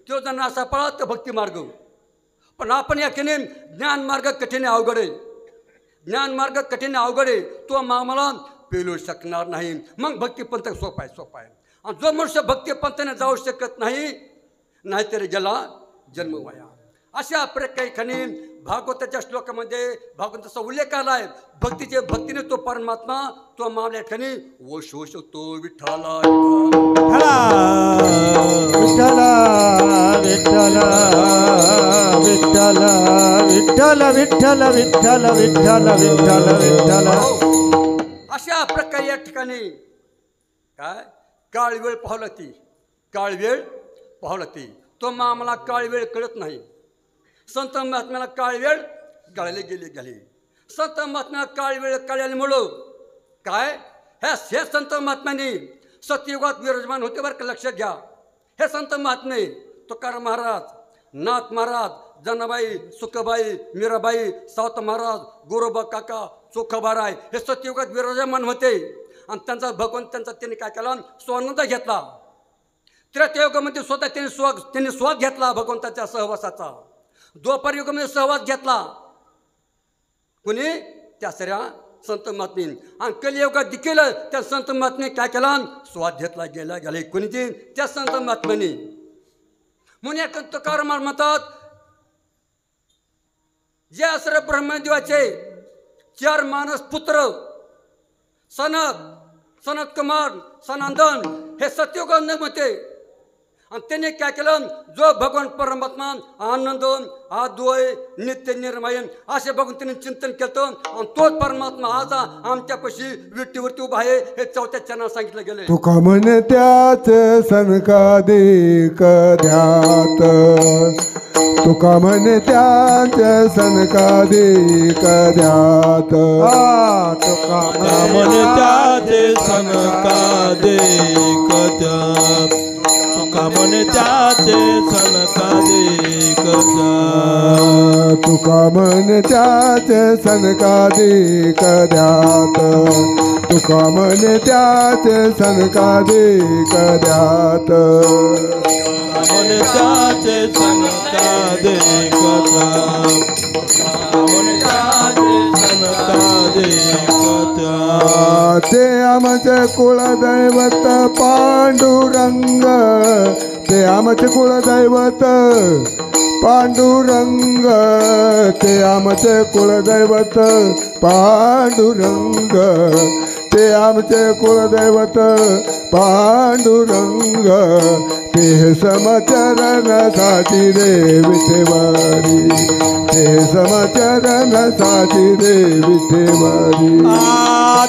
तो जर असा पळा तर भक्ती मार्ग. पण आपण या केने ज्ञान मार्ग कठीण अवघड आहे. ज्ञान मार्ग कठीण अवघड आहे, तो आम्हाला पेलू शकणार नाही. मग भक्तीपंथ सोपा आहे. आणि जो मनुष्य भक्तीपंथाने जाऊ शकत नाही, नाहीतरी गेला जन्म वाया. अशा प्रकारे भागवताच्या श्लोकामध्ये भागवताचा उल्लेख आला आहे. भक्तीने तो परमात्मा तो मामल्या ठिकाणी वश वश तो विठ्ठला विठ्ठल विठ्ठल विठ्ठल विठ्ठल विठ्ठल विठ्ठल विठ्ठल विठ्ठल. अशा प्रकारे या ठिकाणी काय काळ वेळ पाहावं लागते. काळ वेळ पाहावं लागते. तो आम्हाला काळ वेळ कळत नाही. संत महात्म्याला काळ वेळ कळले गेले. संत महात्म्याला काळ वेळ कळल्यामुळं काय हे संत महात्म्याने सत्ययुगात विराजमान होते बरं का. लक्षात घ्या. हे संत महात्मे तुकाराम महाराज, नाथ महाराज, जनाबाई, सुखबाई, मीराबाई, सावत महाराज, गोरोबा काका, चोखाबाराय हे सत्ययुगात विराजमान होते. आणि त्यांचा भगवंत त्यांनी काय केला स्वानंद घेतला. त्रेतायुगामध्ये स्वतः त्यांनी स्वाद घेतला भगवंताच्या सहवासाचा. द्वापार युगामध्ये सहवास घेतला कुणी त्या सऱ्या संत महात्मे. आणि कलियुगात देखील त्या संत महात्मे काय केला स्वाद घेतला गेला कुणी ते त्या संत महात्म्याने. म्हणून तुकाराम म्हणतात जे असर ब्रह्मदेवाचे 4 मानस पुत्र सनत कुमार सनातन हे सत्ययुगामध्ये. आणि त्यांनी काय केलं जो भगवान परमात्मा आनंद अद्वय नित्य निर्मयन असे बघून त्यांनी चिंतन केलं. आणि तोच परमात्मा आज आमच्यापाशी विठ्ठीवरती उभा आहे हे 4थ्या चरणात सांगितलं गेलं. तुका म्हणे त्याच सनकादिक ध्यात, तुका म्हणे त्याच सनकादिक ध्यात. तुका म्हणे त्याचे सनकादिक ध्यात, तुका म्हणे त्याचे सनकादिक ध्यात. तुका म्हणे त्याचे सनकादिक ध्यात, तुका म्हणे त्याचे सनकादिक ध्यात. म्हणे त्याचे सनकादिक ध्यात, म्हणे त्याचे सनकादिक ध्यात. ते आमचे कुलदैवत पांडुरंग, ते आमचे कुलदैवत पांडुरंग, ते आमचे कुलदैवत पांडुरंग, ते आमचे कुलदैवत पांडुरंग. ते समचरणासाठी रे विठेवारी, ते समचरणासाठी रे विठेवारी.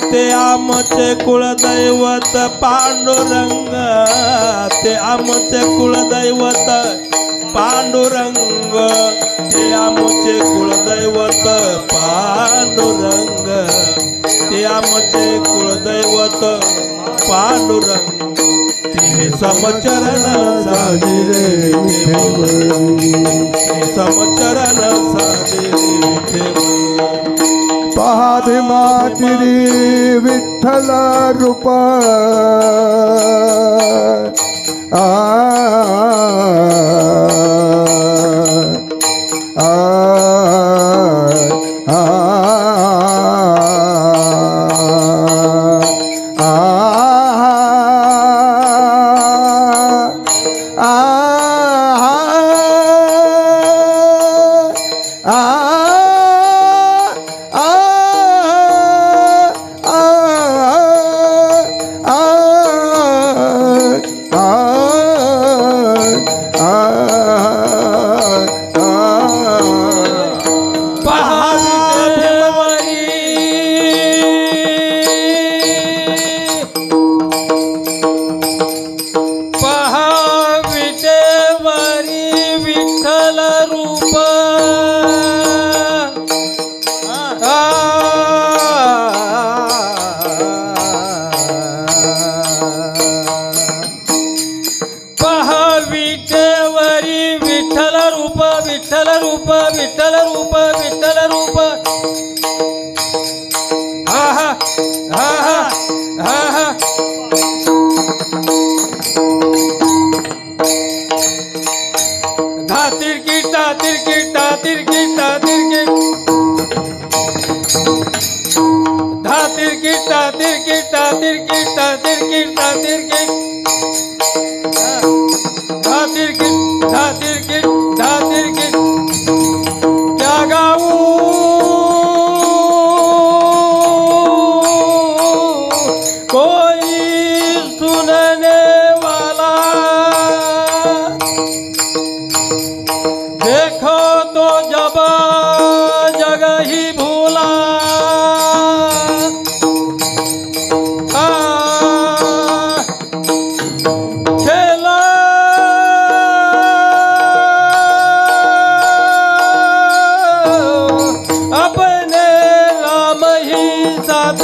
ते आमचे कुलदैवत पांडुरंग, ते आमचे कुलदैवत पांडुरंग, ते आमचे कुलदैवत पांडुरंग, ते आमचे कुलदैवत पांडुरंग. ते समचरण साधी रे विठेवरी, ते समचरण साधी रे विठेवरी. पहा भीमातिरी विठ्ठल रूप, आ आ त्या गाव साथ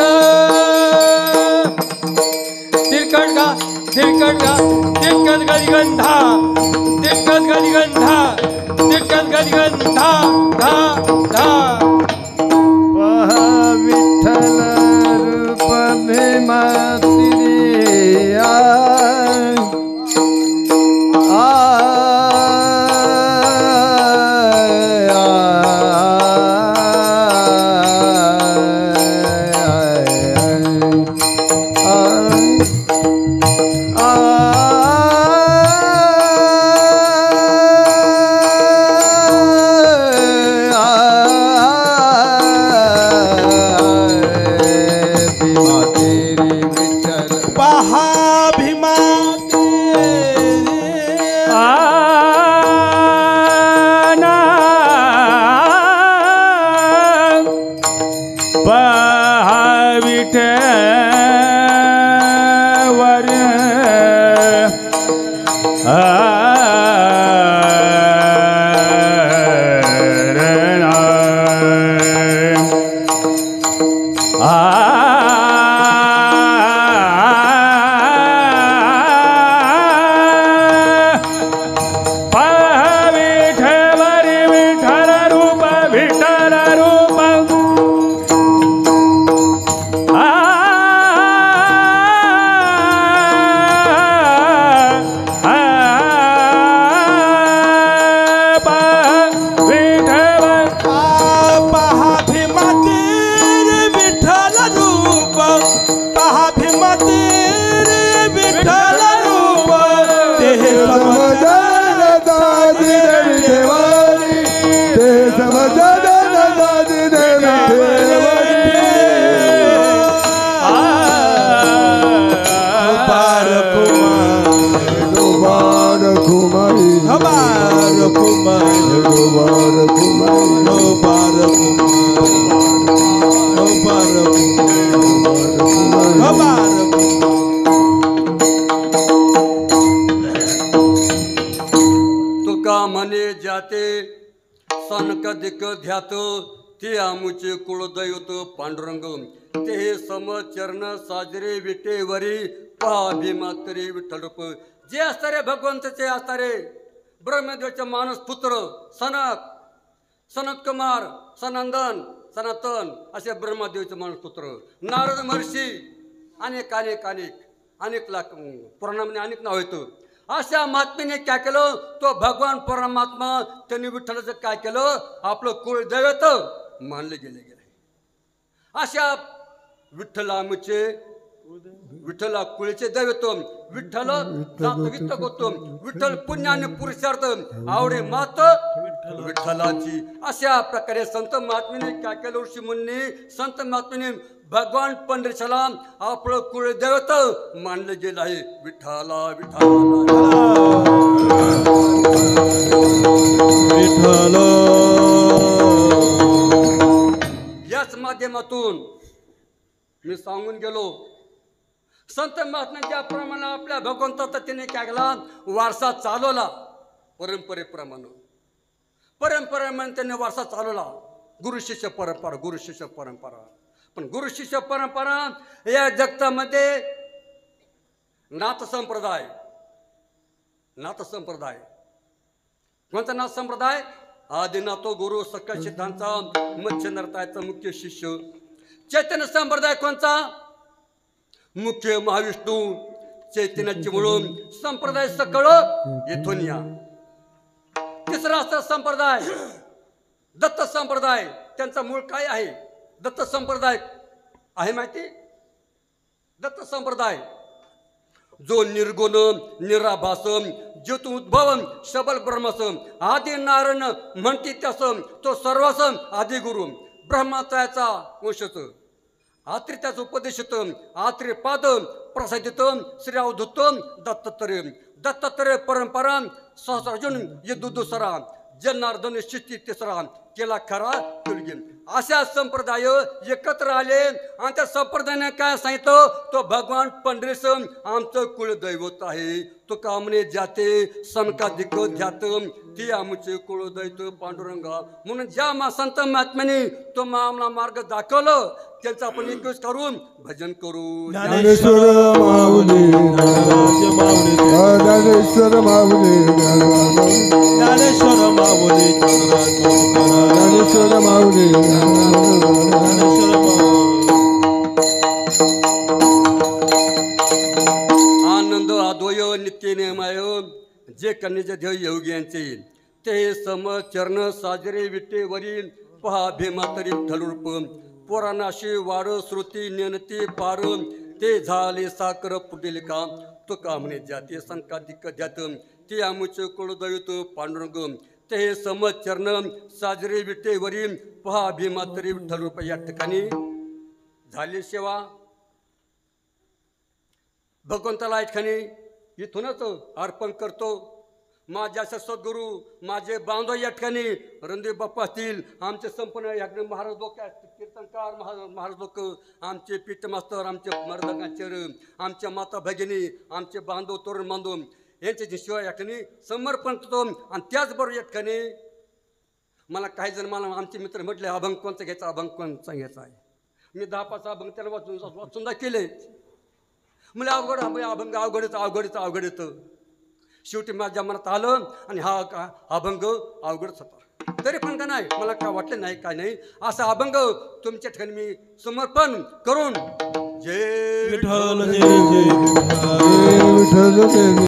तिरकट गलिगंधा धा धा विठ्ठल रूप भीमातिरिया तुका म्हणे जाते सनक दिक ध्यात ते आमुचे कुळदैवत पांडुरंग ते समचरण साजरे विटेवरी पहा भीमातरी विठ्ठल रूप जे असतारे भगवंतचे असतारे ब्रह्मदेवाचे मानस पुत्र सनत कुमार सनंदन सनातन असे ब्रह्मदेवाचे मानस पुत्र नारद महर्षी अनेक अनेक अनेक अनेक लाख पुराणामध्ये अनेक नाव येतं. अशा महात्म्याने काय केलं तो भगवान परमात्मा त्यांनी विठ्ठलाचं काय केलं आपलं कुळदैवत मानले गेले. अशा विठ्ठलामुचे विठ्ठला कुळचे दैवत विठ्ठल जातवित्त होतो विठ्ठल पुण्याने पुरुषार्थ आवडे मात विठ्ठलाची. अशा प्रकारे संत महात्म्याने काय केलं ऋषी मुनी संत महात्म्याने भगवान पंढरीशाला आपलं कुळदैवत मानलं गेलं आहे. विठ्ठला विठ्ठला विठ्ठल याच माध्यमातून मी सांगून गेलो संत महात्म्यांच्या प्रमाणे आपल्या भगवंताचा त्याने काय केला वारसा चालवला. परंपरेप्रमाणे त्यांनी वारसा चालवला. गुरु शिष्य परंपरा पण गुरु शिष्य परंपरा या जगतामध्ये नाथ संप्रदाय कोणता नाथ संप्रदाय आदिनाथो गुरु सकल सिद्धांचा मत्स्य नरतायचा मुख्य शिष्य. चैतन्य संप्रदाय कोणता मुख्य महाविष्णू चैतन्याची म्हणून संप्रदाय सकळ येथून या. तिसरा असता संप्रदाय दत्त संप्रदाय. त्यांचा मूळ काय आहे दत्त संप्रदाय आहे माहिती. दत्त संप्रदाय जो निर्गुण निराभासम ज्योत उद्भवम शबल ब्रह्मसम आदि नारायण म्हणते त्यासम तो सर्वसम आदि गुरु ब्रह्मचायाचा वंशच आत्रित्याचं उपदेशितम आत्रिपादम प्रसादितम श्री अवधूतम दत्तात्रय परंपरा सहस्रार्जुन ये दुसरा जनार्दन शिस्ती तिसरा केला खरा तुलगी. अशा संप्रदाय एकत्र आले आणि त्या संप्रदायाने काय सांगितलं, तो भगवान पंढरीस आमचं कुलदैवत आहे. तो कामने जाते समकाधिक ध्यात ती आमचे कुलदैवत पांडुरंगा. म्हणून ज्या संत महात्म्याने तो आम्हाला मार्ग दाखवलं त्यांचं आपण एकच करून भजन करू. ज्ञानेश्वर माऊली ज्ञानेश्वर माऊली ज्ञानेश्वर माऊली ज्ञानेश्वर माऊली ज्ञानेश्वर आनंद अद्वय नित्य नेमाय जे कन्याचे ध्येय योग्यांचे ते समचरण साजरे विटे वरील पहा भीमातरी ठलरूप पुराणाशी वार श्रुती नेनती पार ते झाले साकर पुटील का. तो कामने जाते संकाधिक ध्यात ते आमुचे कुलदैवत पांडुरंग ते समचरण साजरे विटे वरील पहा भीमातरी ठलरूप. या ठिकाणी झाली सेवा भगवंताला या ठिकाणी इथूनच अर्पण करतो. माझ्या सद्गुरू माझे बांधव या ठिकाणी रणदेव बाप्पा असतील, आमचे संपूर्ण या महाराज लोक कीर्तनकार महाराज लोक, आमचे पीठमास्तर, आमचे मर्दकाचार्य, आमच्या माता भगिनी, आमचे बांधव तरुण बांधव यांच्या शिवाय या ठिकाणी समर्पण करतो. आणि त्याचबरोबर या ठिकाणी मला काही जण मला आमचे मित्र म्हटले अभंग कोणचा घ्यायचा, अभंग कोणचा घ्यायचा आहे. मी 10-5 अभंग त्याला वाचून केले. मला अभंग अवघड येतं. शेवटी माझ्या मनात आलं आणि हा अभंग अवघडच होता. तरी पण का नाही मला काय वाटलं नाही काय नाही असा अभंग तुमच्या ठिकाणी मी समर्पण करून जय विठ्ठल जय जय विठ्ठल जय